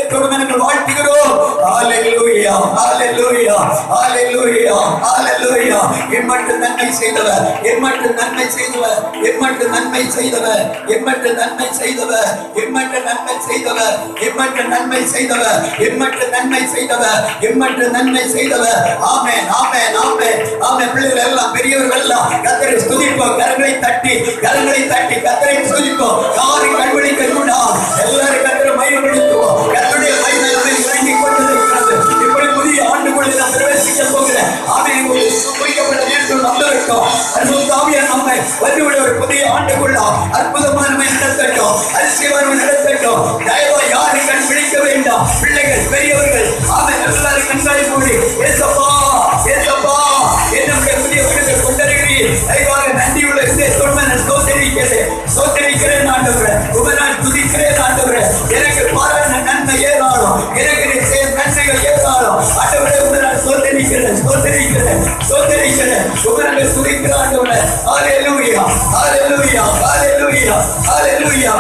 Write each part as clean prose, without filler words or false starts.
இதயத்தோடு நாங்கள் வாழ்த்துகிறோம். ஹalleluya ஹalleluya ஹalleluya ஹalleluya. எம்மட்டு நன்மை செய்தவர், எம்மட்டு நன்மை செய்தவர், எம்மட்டு நன்மை செய்தவர், எம்மட்டு நன்மை செய்தவர், எம்மட்டு நன்மை செய்தவர், எம்மட்டு நன்மை செய்தவர், எம்மட்டு நன்மை செய்தவர், எம்மட்டு நன்மை செய்தவர். ஆமென் ஆமென் ஆமென் ஆமென். பிள்ளைகள் எல்லாம் பெரியவர்கள் எல்லாம் கர்த்தரை ஸ்துதிப்போம். கரங்களை தட்டி கர்த்தரை ஸ்துதிப்போம். யாரும் கண்விழிக்க கூடாது. எல்லாரும் கர்த்தரை மகிமைப்படுத்துவோம். கர்த்தருடைய மகிமை இறங்கி கொண்டிருக்கிறது. இப்படி புதிய ஆண்டுக்குள்ளே நாம் பிரவேசிக்க போகிறேன். ஆமென். குறிக்கப்பட்ட நேரத்தில் நம்பவிட்டோம். அற்புதமாவியார் நம்மை வந்துவிட ஒரு புதிய ஆண்டுக்குள்ள அற்புதமானவை நடத்தட்டும், அதிசயமானவை நடத்தட்டும். தயவா யாரும் கண் பிடிக்க வேண்டாம். பிள்ளைகள் பெரியவர்கள் ஆமென் எல்லாரும் கண்காணி மூடி ஏசப்பா ஏசப்பா என்னுடைய புதிய வீடுகளை கொண்டறிகிறீர். தயவாக நன்றியுள்ள தொன்மன் சோதரிக்கிறேன் ஆண்டவரே. உபநாள் துதிக்கிறேன் ஆண்டவரே. எனக்கு பாராட்டின நன்மை ஏதாலும், எனக்கு நீ செய்ய நன்மைகள் ஏதாலும் ஆண்டவரே உபநாள் சோதரிக்கிறேன் உபநாள் துதிக்கிற ஆண்டவரே. ஹalleluya ஹalleluya ஹalleluya ஹalleluya.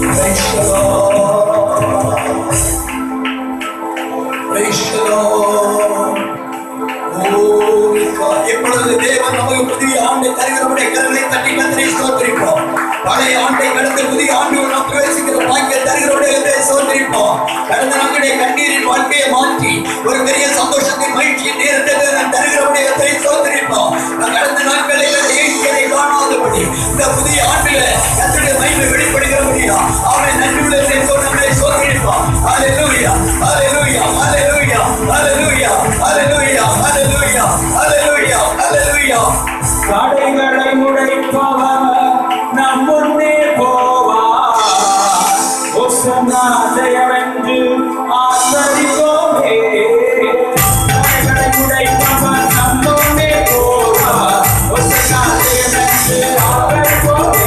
Praise the Lord. Praise the Lord. எப்பொழுது தேவன் நமக்கு புதிய ஆண்டை தருகிறவருடைய கரங்களை தட்டி கர்த்தரை ஸ்தோத்திரிப்போம். பழைய ஆண்டை கடந்த புதிய ஆண்டுகள் நாம் பிரவேசிக்கிற பாக்கிய தருகிறவருடைய ஸ்தோத்திரிப்போம். கடந்த நம்முடைய கண்ணீரின் வாழ்க்கையை மாற்றி ஒரு பெரிய சந்தோஷத்தின் மகிழ்ச்சியின் நேரத்தை தருகிறவருடைய கர்த்தரை ஸ்தோத்திரிப்போம். கடந்த நாட்களில் இயற்கையை காணாதபடி இந்த புதிய ஆண்டில கர்த்தருடைய மகிமை வெளிப்படுகிறபடியா அவனை நன்றி உள்ளத்தை நம்மளை ஸ்தோத்திரிப்போம். ஹalleluya ஹalleluya ஹalleluya ஹalleluya ஹalleluya ஹalleluya ஹalleluya ஹalleluya. தடைகளை உடைப்பவர் நம் முன்னே போவார். ஒசன்னா ஜெயமென்று ஆசரிப்போமே. தடைகளை உடைப்பவர் நம் முன்னே போவார். ஒசன்னா ஜெயமென்று ஆசரிப்போமே.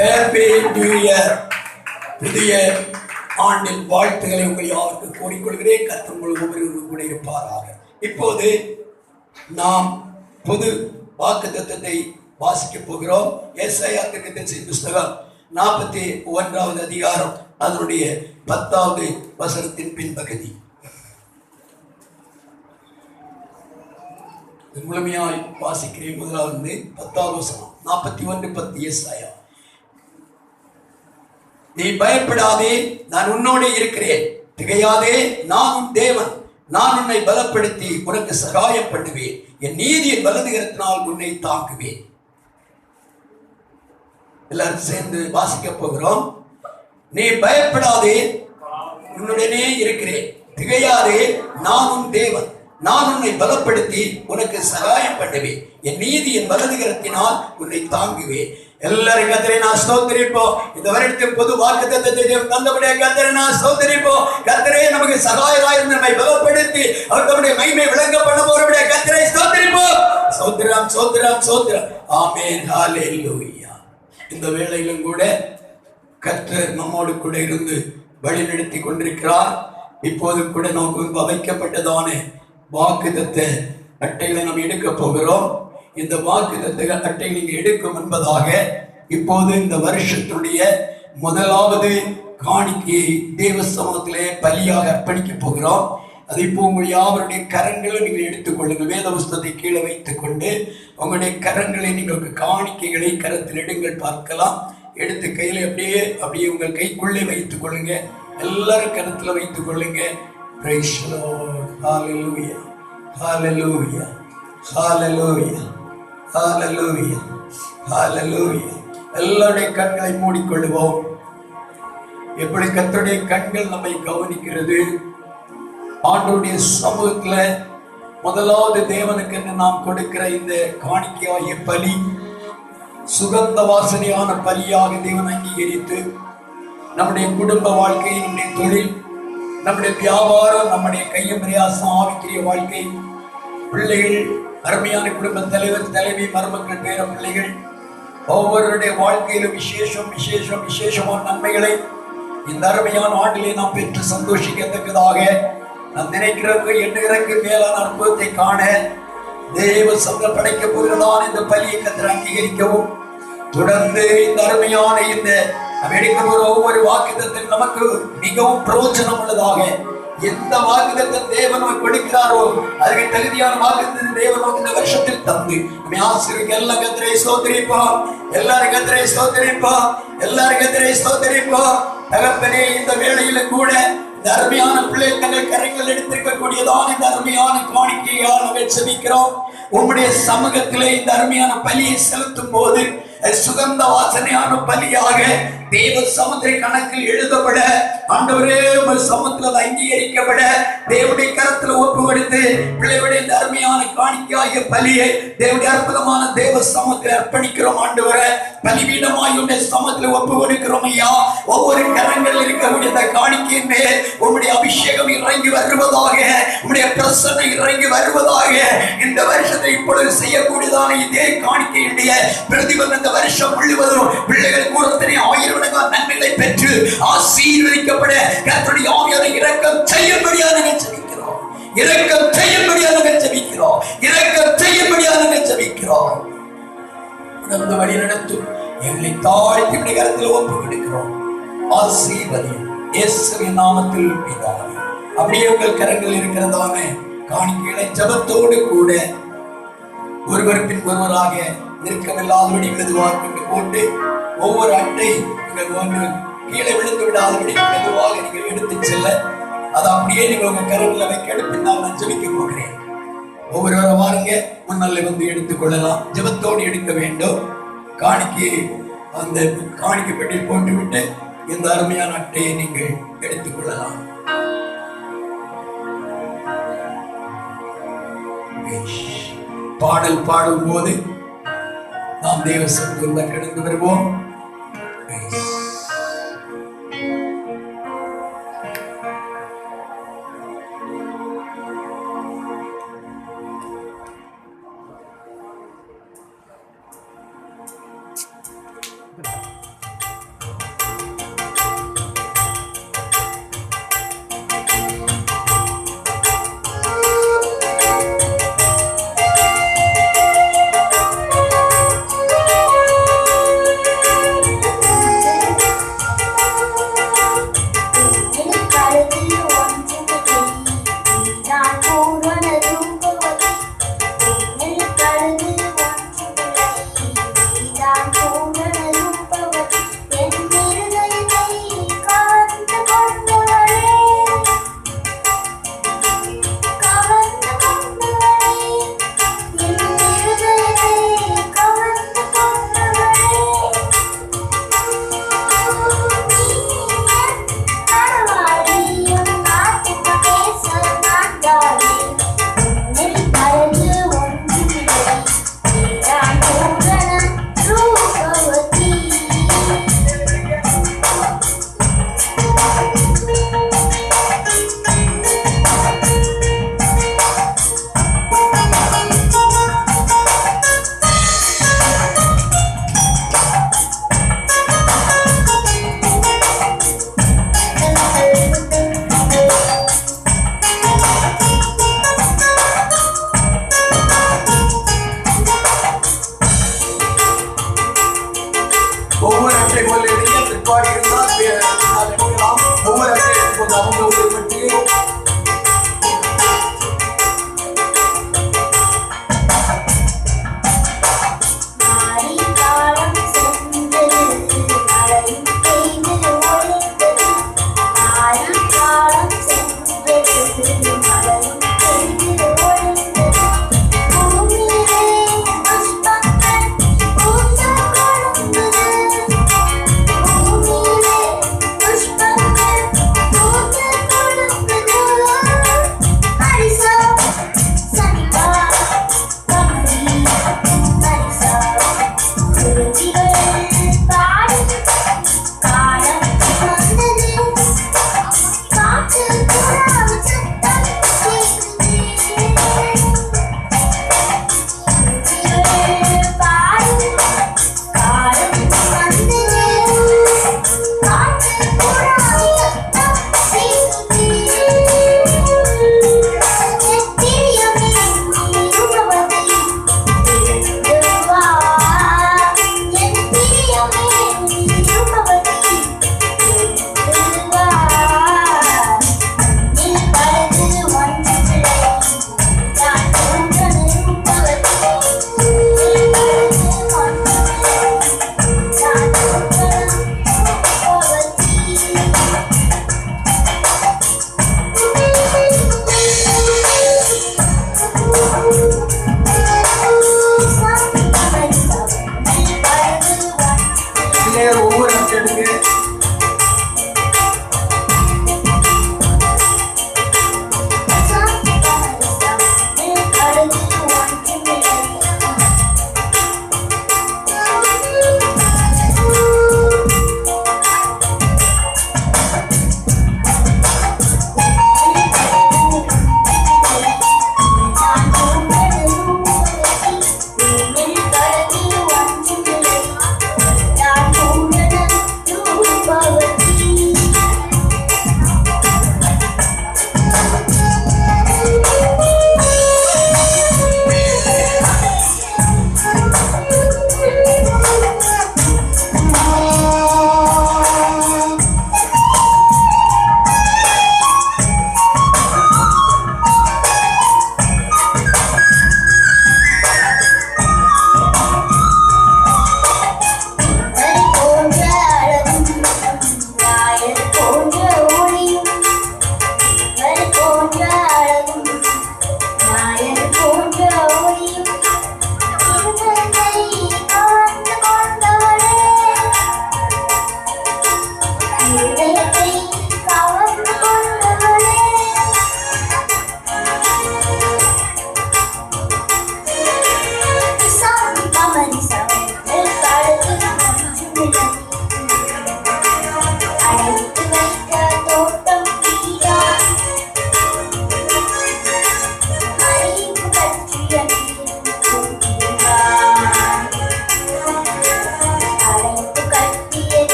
Happy new year. புதிய ஆண்டின் வாழ்த்துக்களை உங்கள் யாருக்கு கூறிக்கொள்கிறேன். கர்த்தர் உங்கள் ஒவ்வொருவரும் கூட இருப்பாராக. இப்போது நாம் பொது வாக்குத்தத்தத்தை வாசிக்க போகிறோம். ஏசாயா தீர்க்கதரிசி புஸ்தகம் 41வது அதிகாரம் அதனுடைய 10வது வசனத்தின் பின்பகுதி. முழுமையாய் வாசிக்கிறேன். முதலாவது 10வது வசனம். 41:10 ஏசாயா. நீ பயப்படாதே, நான் உன்னோடு இருக்கிறேன். திகையாதே, நான் உன் தேவன். நான் உன்னை பலப்படுத்தி உனக்கு சகாயம் பண்ணுவேன். என் நீதியின் வலதுகரத்தினால் உன்னை தாக்குவேன். எல்லாரும் சேர்ந்து வாசிக்க போகிறோம். நீ பயப்படாதே, உன்னுடனே இருக்கிறேன். திகையாதே, நான் உன் தேவன். நான் உன்னை பலப்படுத்தி உனக்கு சகாயம் பண்ணுவேன். என் நீதியின் வலதுகரத்தினால் உன்னை தாங்குவேன். எல்லாரும் கர்த்தரை நான் ஸ்தோத்திரிப்போம். இந்த வருடத்தின் பொது வாக்குத்தத்தத்தை தந்தபடியே கர்த்தரை நான் ஸ்தோத்திரிப்போம். கர்த்தரே நமக்கு சகாயராயிருந்து நம்மை பலப்படுத்தி அவர் தம்முடைய மகிமை விளங்க பண்ண போறபடியே கர்த்தரை ஸ்தோத்திரிப்போம். ஸ்தோத்திரம் ஸ்தோத்திரம் ஸ்தோத்திரம். ஆமென். ஹல்லேலூயா. இந்த வேளையிலும் கூட கர்த்தர் நம்மோடு கூட இருந்து வழி நடத்தி கொண்டிருக்கிறார். இப்போது கூட நமக்கு வைக்கப்பட்டதான வாக்குத்தத்த அட்டைகளை நாம் எடுக்க போகிறோம். இந்த வாக்குத்தத்த அட்டைகளை நீங்க எடுக்கும் என்பதாக இப்போது இந்த வருஷத்துடைய முதலாவது காணிக்கையை தேவ சமூகத்திலே பலியாக அர்ப்பணிக்க போகிறோம். அதை இப்போ உங்கள் யாவருடைய கரங்களை நீங்கள் எடுத்துக்கொள்ளுங்கள். வேத புஸ்தகத்தை கீழே வைத்துக் கொண்டு உங்களுடைய கரங்களை நீங்கள் காணிக்கைகளை கரத்தில் எடுங்கள். பார்க்கலாம். எடுத்து கையில அப்படியே உங்கள் கைக்குள்ளே வைத்துக் கொள்ளுங்க. எல்லாரும் கருத்துல வைத்துக் கொள்ளுங்க. Praise the Lord. Hallelujah. Hallelujah. Hallelujah. Hallelujah. Hallelujah. எல்லாருடைய கண்களை மூடிக்கொள்வோம். எப்படி கர்த்தருடைய கண்கள் நம்மை கவனிக்கிறது. ஆண்டவருடைய சமூகத்துல முதலாவது தேவனுக்கு என்று நாம் கொடுக்கிற இந்த காணிக்கையாகிய பலி சுகந்த வாசனையான பலியாக தேவன் அங்கீகரித்து நம்முடைய குடும்ப வாழ்க்கை, நம்முடைய தொழில், நம்முடைய வியாபாரம், நம்முடைய கையும் பிரயாசம், ஆவிக்குரிய வாழ்க்கை, பிள்ளைகள், அருமையான குடும்ப தலைவர், தலைவி, மருமக்கள், பேர பிள்ளைகள், ஒவ்வொருடைய வாழ்க்கையிலும் விசேஷமான நன்மைகளை இந்த அருமையான ஆண்டிலே நாம் பெற்று சந்தோஷிக்கத்தக்கதாக நாம் நினைக்கிறதுக்கு எண்ணுகிறதுக்கு மேலான அற்புதத்தை காண தேவ சமூகம் படைக்க போகிறதான இந்த பலியை கர்த்தர் அங்கீகரிக்கவும், தொடர்ந்து இந்த அருமையான இந்த நாம் எடுக்க போகிற ஒவ்வொரு வாக்குத்தத்தம் நமக்கு மிகவும் பிரயோஜனம் உள்ளதாக, எந்த வாக்குத்தத்தம் தேவன் நமக்கு கொடுக்கிறாரோ அதுக்கு தகுதியான வாக்குத்தத்தம் தேவன் நமக்கு இந்த வருஷத்தில் தந்து நம்மை ஆசீர்வதிக்க எல்லாம் கர்த்தரை ஸ்தோத்திரிப்போம். எல்லாரும் கர்த்தரை ஸ்தோத்திரிப்போம். எல்லாரும் கர்த்தரை ஸ்தோத்திரிப்போம். தகப்பனே, இந்த வேளையிலும் கூட இந்த அருமையான பிள்ளைகள் தங்கள் கரங்கள் எடுத்திருக்கக்கூடியதான் இந்த அருமையான காணிக்கையால் நாங்கள் செபிக்கிறோம். உம்முடைய சமூகத்திலே இந்த அருமையான பலியை செலுத்தும் போது சுகந்த வாசனையான பலியாக தேவ சமுத்திர கணக்கில் எழுதப்பட, ஆண்டவரே உங்கள் சமூகத்தில் அங்கீகரிக்கப்பட தேவனுடைய கரத்தில் ஒப்பு கொடுத்து பிள்ளைகளுடைய இந்த அருமையான காணிக்கையாகிய பலியை தேவனுடைய அற்புதமான தேவ சமூகத்தில் அர்ப்பணிக்கிறோம். ஆண்டவரே, பலிபீடமாய் உடைய சமூகத்தில் ஒப்பு கொடுக்கிறோம் ஐயா. ஒவ்வொரு கரங்கள் இருக்கக்கூடிய இந்த காணிக்கையின் மேல் உம்முடைய அபிஷேகம் இறங்கி வருவதாக, உம்முடைய பிரசன்னம் இறங்கி வருவதாக. இந்த வருஷத்தை இப்பொழுது செய்யக்கூடியதான இதே காணிக்கையுடைய பிரதிபலன் இந்த வருஷம் முழுவதும் பிள்ளைகள் கூறத்தனை 1000 நன்மைகளை பெற்று ஆசீர்வதிக்கப்பட கர்த்தருடைய ஆவியானவர் இரக்கம் செய்யும்படியாக நாங்கள் ஜெபிக்கிறோம். இரக்கம் செய்யும்படியாக நாங்கள் ஜெபிக்கிறோம். இரக்கம் செய்யும்படியாக நாங்கள் ஜெபிக்கிறோம். உணர்ந்து வழி நடத்தும் எங்களை தாழ்த்தி உடைய கரத்தில் ஒப்பு கொடுக்கிறோம். ஆசீர்வதியும் இயேசுவின் நாமத்தில் பிதாவே. அப்படியே உங்கள் கரங்கள் இருக்கிறதான காணிக்கைகளை ஜெபத்தோடு கூட ஒருவர் பின் ஒருவராக நிற்கவில்லாதபடி மெதுவாக கொண்டு போட்டு ஒவ்வொரு அட்டை கீழே விழுந்து விடாதபடி மெதுவாக நீங்கள் எடுத்து செல்ல அதை அப்படியே நீங்கள் உங்க கரங்களை வைக்க எடுப்பினால் நான் ஜெபிக்க போகிறேன். ஒவ்வொருவரை வாருங்க, முன்னால வந்து எடுத்துக் கொள்ளலாம். ஜெபத்தோடு எடுக்க வேண்டும். காணிக்கை அந்த காணிக்கை பெட்டியில் போட்டுவிட்டு இந்த அருமையான அட்டையை நீங்கள் எடுத்துக் கொள்ளலாம். பாடல் பாடும் போது நாம் தேவ சமூகத்தில் கடந்து வருவோம்.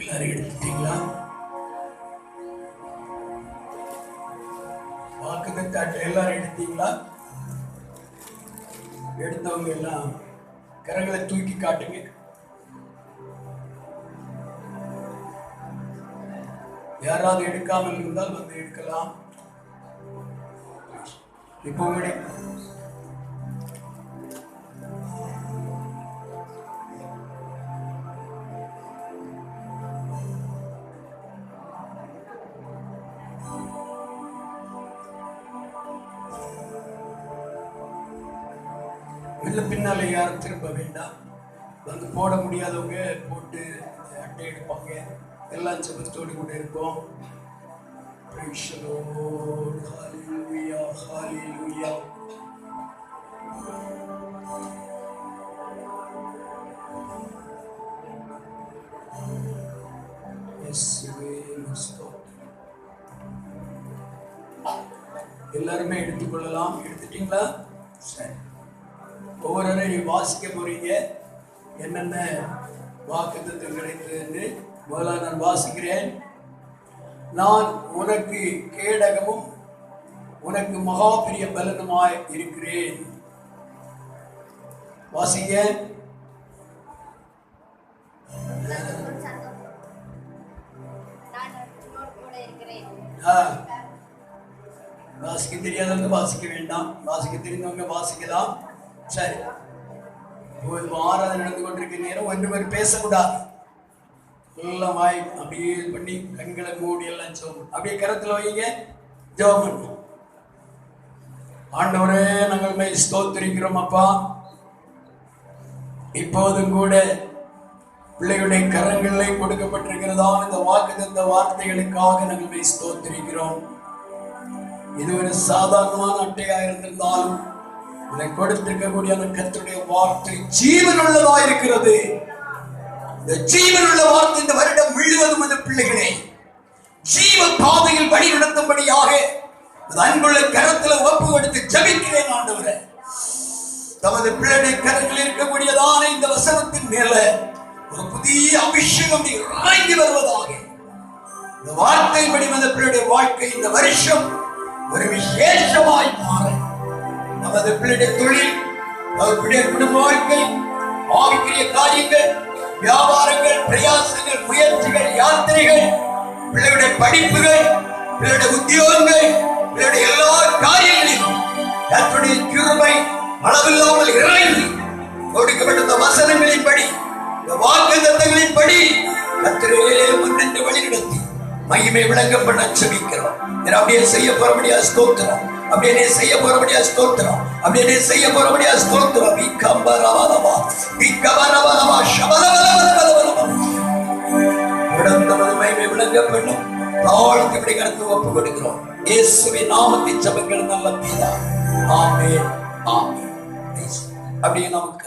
எல்லாரும் எடுத்துட்டீங்களா? வாக்குத்தத்தம் எல்லாரும் எடுத்தீங்களா? எடுத்தவங்க எல்லாம் கரங்களை தூக்கி காட்டுங்க. யாராவது எடுக்காமல் இருந்தால் வந்து எடுக்கலாம். இப்போ பின்னால யாரும் திரும்ப வேண்டாம். வந்து போட முடியாதவங்க போட்டு அட்டை எடுப்பாங்க. எல்லாம் ஜெபத்தோடு கூட இருப்போம். Praise the Lord. Hallelujah, hallelujah. எல்லாருமே எடுத்துக்கொள்ளலாம். எடுத்துட்டீங்களா? சரி, ஒவ்வொருவரையும் வாசிக்க போறீங்க. என்னென்ன வாக்குத்தத்தம் கிடைத்தது முதல்ல நான் வாசிக்கிறேன். நான் உனக்கு கேடகமும் உனக்கு மகா பெரிய பலனுமாய் இருக்கிறேன். வாசிங்க. வாசிக்க தெரியாதவங்க வாசிக்க வேண்டாம், வாசிக்க தெரிந்தவங்க வாசிக்கலாம். சரி, ஆராதனை நடந்து கொண்டிருக்கிற நேரம் ஒன்று பேசக்கூடாது. எல்லாம் வாய் அப்படியே பண்ணி கண்களை மூடி எல்லாம் ஜெபம் அப்படியே கரத்துல வைங்க. ஜெபம். ஆண்டவரே, நாங்கள் மை ஸ்தோத்திரிக்கிறோம் அப்பா. இப்போதும் கூட பிள்ளைகளுடைய கரங்களில் கொடுக்கப்பட்டிருக்கிறதா இந்த வாக்குத்தத்த வார்த்தைகளுக்காக நாங்கள் மை ஸ்தோத்திரிக்கிறோம். இது ஒரு சாதாரணமான அட்டையா இருந்திருந்தாலும் இதை கொடுத்திருக்கக்கூடிய அந்த கர்த்தருடைய வார்த்தை ஜீவன் உள்ளதா இருக்கிறது. இந்த ஜீவன் உள்ள வார்த்தை இந்த வருடம் முழுவதும் அந்த பிள்ளைகளை ஜீவ பாதையில் வழி நடத்தும்படியாக அன்புள்ள கரத்துல ஒப்பு கொடுத்து ஜெபிக்கிறேன். ஆண்டவரே, தமது பிள்ளைடைய கரங்களில் இருக்கக்கூடியதான இந்த வசனத்தின் மேல ஒரு புதிய அபிஷேகம் இறங்கி வருவதாக. இந்த வார்த்தைப்படி அந்த பிள்ளைடைய வாழ்க்கை இந்த வருஷம் ஒரு விசேஷமாய் மாற நமது பிள்ளைடைய தொழில், அவருடைய குடும்ப வாழ்க்கை, ஆவிக்குரிய காரியங்கள், வியாபாரங்கள், பிரயாசங்கள், முயற்சிகள், யாத்திரைகள், பிள்ளைகளுடைய படிப்புகள், பிள்ளைகளுடைய உத்தியோகங்கள், பிள்ளைகளுடைய எல்லா காரியங்களிலும் கர்த்தருடைய கிருபை அளவில்லாமல் இறங்கி கொடுக்கப்பட்ட வசனங்களின்படி, இந்த வாக்குத்தத்தங்களின்படி கர்த்தரே முன்னின்று வழிநடத்தி மகிமை விளங்கப்பட ஜெபிக்கிறோம். அப்படியே செய்ய போறபடியா ஸ்தோத்திரம், அப்படியே செய்ய போறபடியா ஸ்தோத்திரம், அப்படியே செய்ய போறபடியா ஸ்தோத்திரம். விகம்பரவரவா விகம்பரவரவா ஷபலவலவலவலவலவ உடந்தமது மகிமை விளங்கப்படும். தாழ்ந்து இப்படி கருத்து ஒப்பு கொடுக்கிறோம். இயேசுவின் நாமத்தில் ஜெபிக்கிறோம் நல்ல பிதாவே. ஆமென், ஆமென். அப்படியே நமக்கு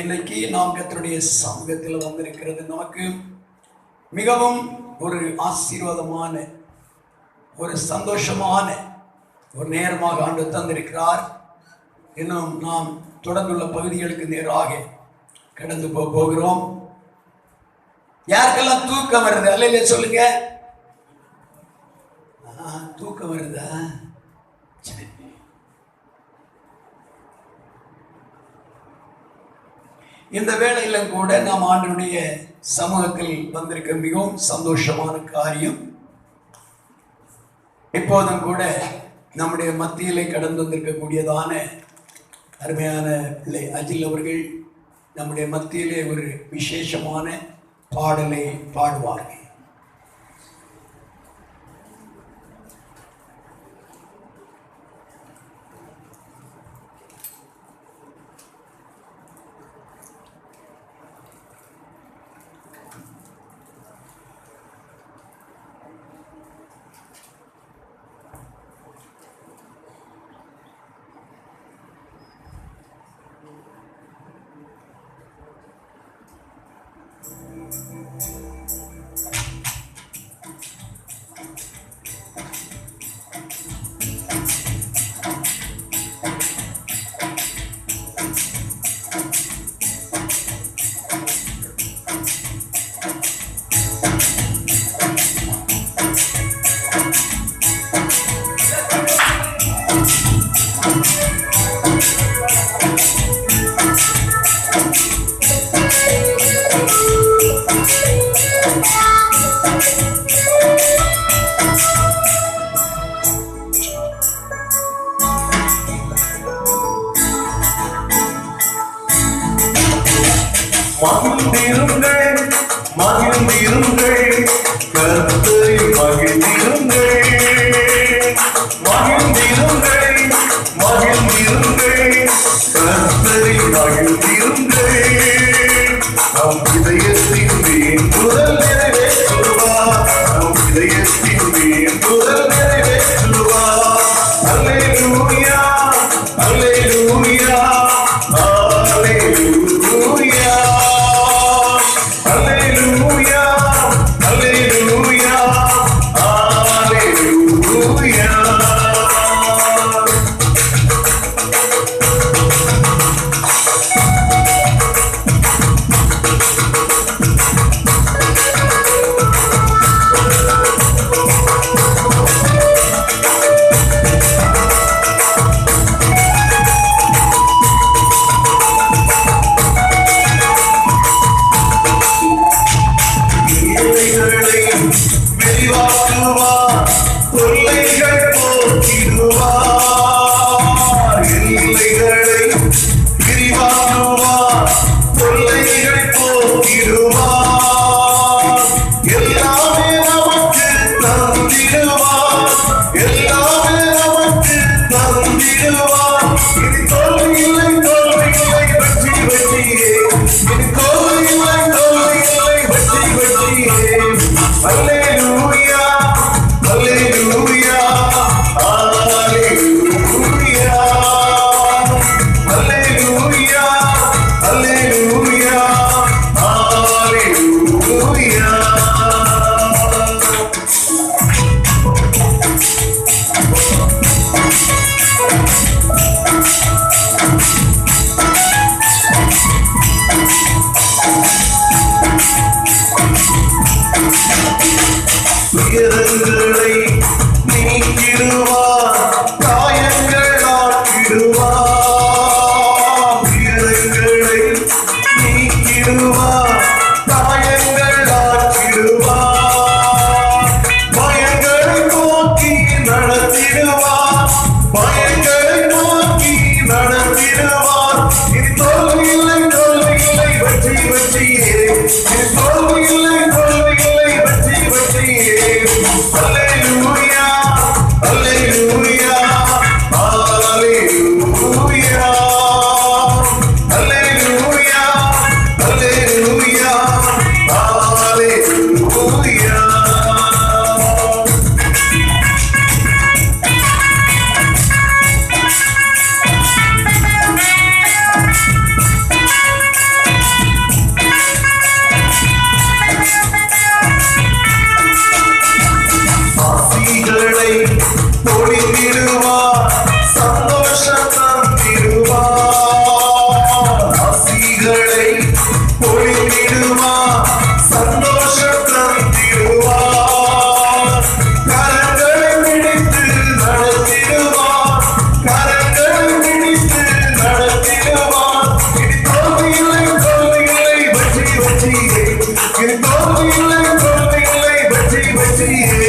இன்னைக்கு நாம் கர்த்தருடைய சமூகத்தில் வந்திருக்கிறது நமக்கு மிகவும் ஒரு ஆசீர்வாதமான ஒரு சந்தோஷமான ஒரு நேரமாக ஆண்டவர் தந்திருக்கிறார். இன்னும் நாம் தொடர்ந்துள்ள பகுதிகளுக்கு நேராக கடந்து போகிறோம். யாருக்கெல்லாம் தூக்கம் வருது அல்ல சொல்லுங்க. தூக்கம் வருதா? சரி, இந்த வேளையில கூட நாம் ஆண்டவருடைய சமூகத்தில் வந்திருக்க மிகவும் சந்தோஷமான காரியம். இப்போதும் கூட நம்முடைய மத்தியிலே கடந்து வந்திருக்கக்கூடியதான அருமையான பிள்ளை அஜில் அவர்கள் நம்முடைய மத்தியிலே ஒரு விசேஷமான பாடலை பாடுவார்கள். மகிழ்ந்திருங்கள் மகிழ்ந்திருங்கள் கர்த்தரை மகிழ்ந்திருங்கள் மகிழ்ந்திருங்கள் மகிழ்ந்திருங்கள் கர்த்தரை மகிழ்ந்திருங்கள் நம் இதயத்தின் வேண்டுதல் நிறைவேற்றுவார் நம் இதயத்தின் வேண்டுதல் நிறைவேற்றுவார் அல்லேலூயா அல்லேலூயா அல்லேலூயா அல்லேலூயா அல்லேலூயா அல்லேலூயா எல்லைகளை விரிவாக்குவார் தொல்லைகள் போக்கிடுவார் எல்லைகளை விரிவாக்குவார் தொல்லைகள் போக்கிடுவார் எல்லாமே நமக்கு தந்திடுவார் எல்லாமே நமக்கு தந்திடுவார் இது தோல்வி இல்லை வெற்றி வெற்றியே இது தோல்வி இல்லை வெற்றி வெற்றியே அல்லேலூயா அல்லேலூயா அல்லேலூயா அல்லேலூயா அல்லேலூயா அல்லேலூயா துயரங்களை நீக்கிடுவார் காயங்கள் ஆக்கிடுவார் துயரங்களை நீக்கிடுவார் காயங்கள் ஆக்கிடுவார் பயங்களை நோக்கி நடத்திடுவார் பயங்களை நோக்கி நடத்திடுவார் இது தோல்வி இல்லை வெற்றி வெற்றியே இது தோல்வி இல்லை வெற்றி வெற்றியே அல்லேலூயா அல்லேலூயா அல்லேலூயா அல்லேலூயா அல்லேலூயா அல்லேலூயா ஆசிகளை பொழிந்திடுவார் சந்தோஷம் தந்திடுவார் ஆசிகளை பொழிந்திடுவார் சந்தோஷம் தந்திடுவார் கரங்களை பிடித்து நடத்திடுவார் கரங்களை பிடித்து நடத்திடுவார் இது தோல்வி இல்லை வெற்றி வெற்றியே இது தோல்வி இல்லை வெற்றி வெற்றியே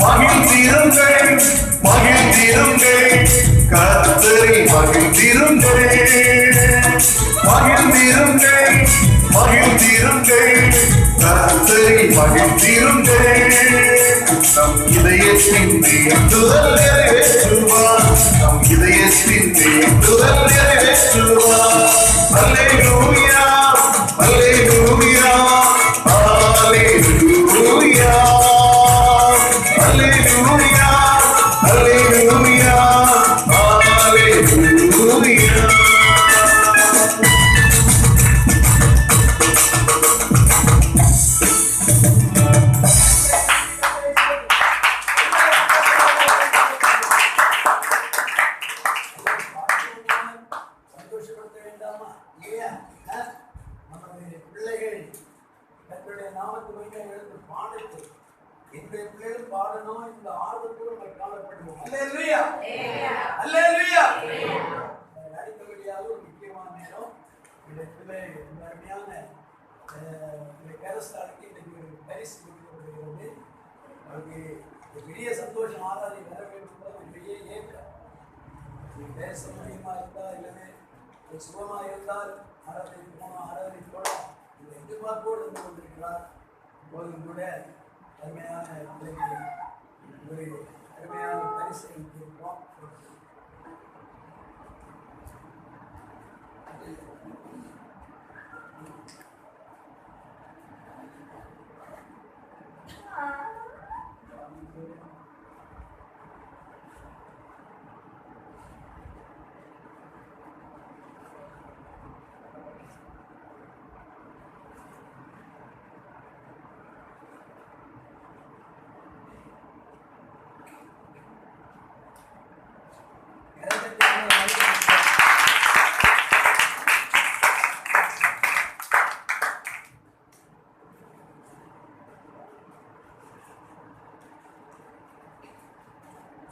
மகிழ்ந்திருங்கள் மகிழ்ந்திருங்கள் கர்த்தரை மகிழ்ந்திருங்கள் மகிழ்ந்திருங்கள் மகிழ்ந்திருங்கள் கர்த்தரை மகிழ்ந்திருங்கள் நம் இதயத்தின் வேண்டுதல் நிறைவேற்றுவார் நம் இதயத்தின் வேண்டுதல் நிறைவேற்றுவார் அல்லேலூயா அல்லேலூயா அல்லேலூயா Hallelujah, hallelujah, hallelujah. சந்தோஷப்படுத்த வேண்டாமா இல்லையா? நமது பிள்ளைகள் தங்களுடைய நாமத்தை எழுந்து பாடட்டு என்னுடைய பிள்ளைகள் பாடணும் இந்த ஆர்வத்தோடு நம்ம காணப்படுவோம். அல்லேலூயா அல்லேலூயா. அடுத்தபடியாக ஒரு முக்கியமான நேரம் என்னுடைய பிள்ளை அருமையான பேரஸ்தானுக்கு இன்னைக்கு ஒரு பரிசு கொடுக்கப்படுகிறது. அவருக்கு பெரிய சந்தோஷம் ஆராதி வர வேண்டும் பெரிய ஏற்றம். பேச முடியுமா இருந்தால் இல்லவே சுகமாக இருந்தால் ஆராதனை போகலாம் ஆராதனை போகலாம் எதிர்பார்ப்போடு இருந்து கொண்டிருக்கிறார். போதும் கூட அருமையான பிள்ளைக்கு ஒரு அருமையான பரிசு அளித்திருக்கிறோம்.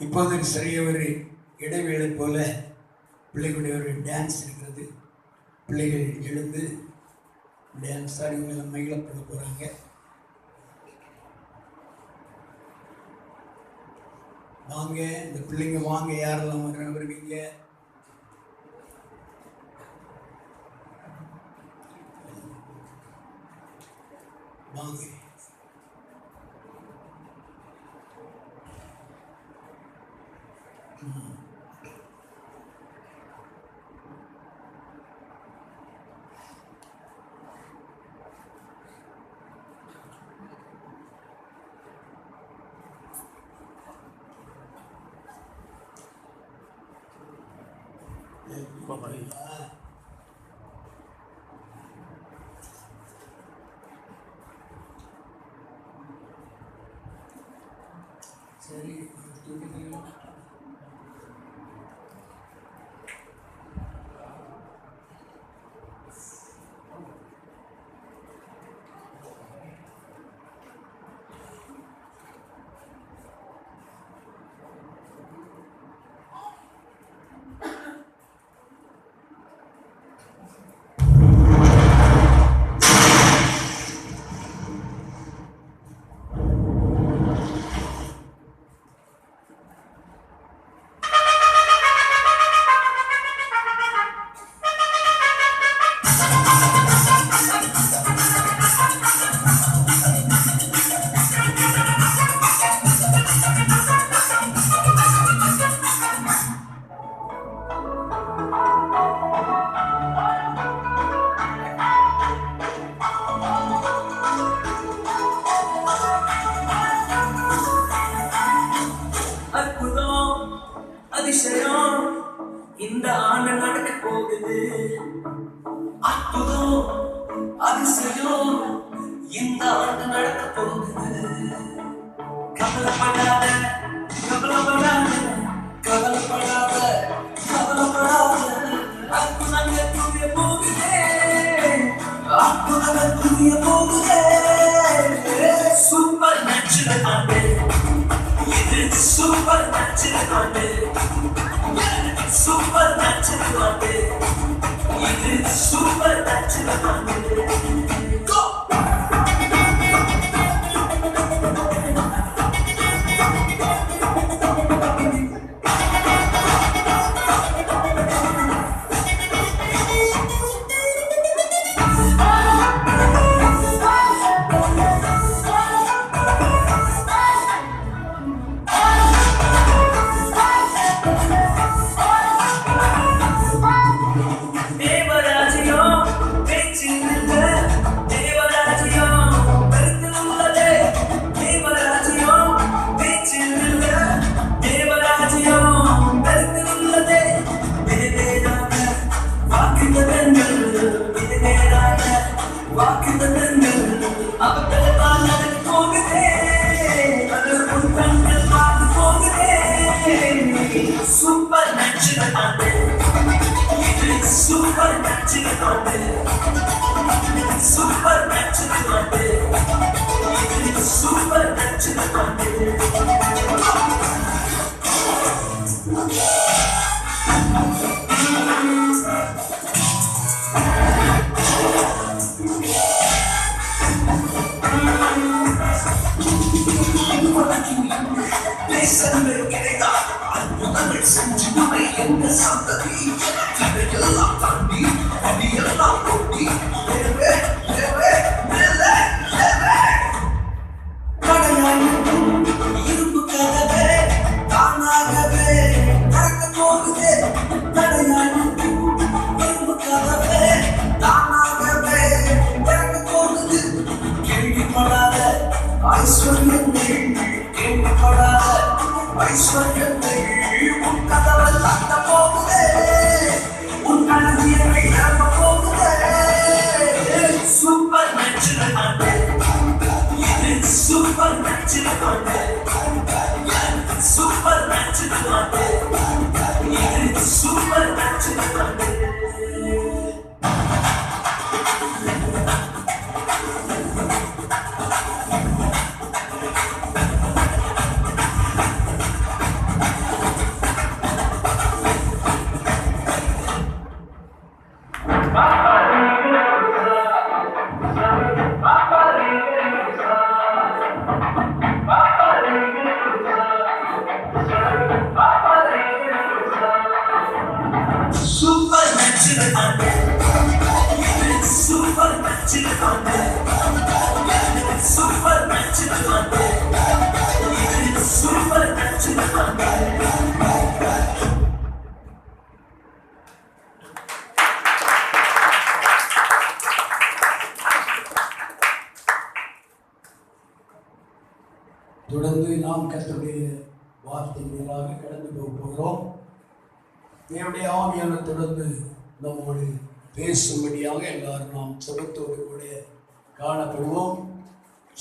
இப்போது சிறிய ஒரு இடைவேளை போல பிள்ளைகளுடைய ஒரு டான்ஸ் இருக்கிறது. பிள்ளைகள் எழுந்து டான்ஸ் ஆடி மேலே மகிழப்பட போகிறாங்க. வாங்க இந்த பிள்ளைங்க வாங்க, யாரெல்லாம் வருவீங்க? வாங்க. சரி, அதிசயம் இந்த ஆண்டு நடக்க போகுது. அற்புதம் அதிசயம் இந்த ஆண்டு நடக்க போகுது. கவலைப்படாத கவலைப்படாத கவலைப்படாத கவலைப்படாத, அற்புதங்கள் புரிய போகுதே, அற்புதங்கள் புரிய போகுதே. சூப்பர் நேச்சுரல் ஆண்டு இது, சூப்பர் நேச்சுரல் ஆண்டு, சூப்பர் நேச்சுரல் ஆண்டு இது, சூப்பர் நேச்சுரல் ஆண்டு. Super natural ante, it is super natural ante, super natural ante, it is super natural ante. சந்ததி எல்லாம் தாண்டி அடியெல்லாம் கொட்டி தொடர்ந்து நாம் கர்த்தருடைய வார்த்தைகளாக கடந்து போகிறோம். தேவனுடைய ஆவியானவர் தொடர்ந்து நம்மோடு பேசும்படியாக எல்லாரும் நாம் ஜெபத்தோடு கூட காணப்படுவோம்.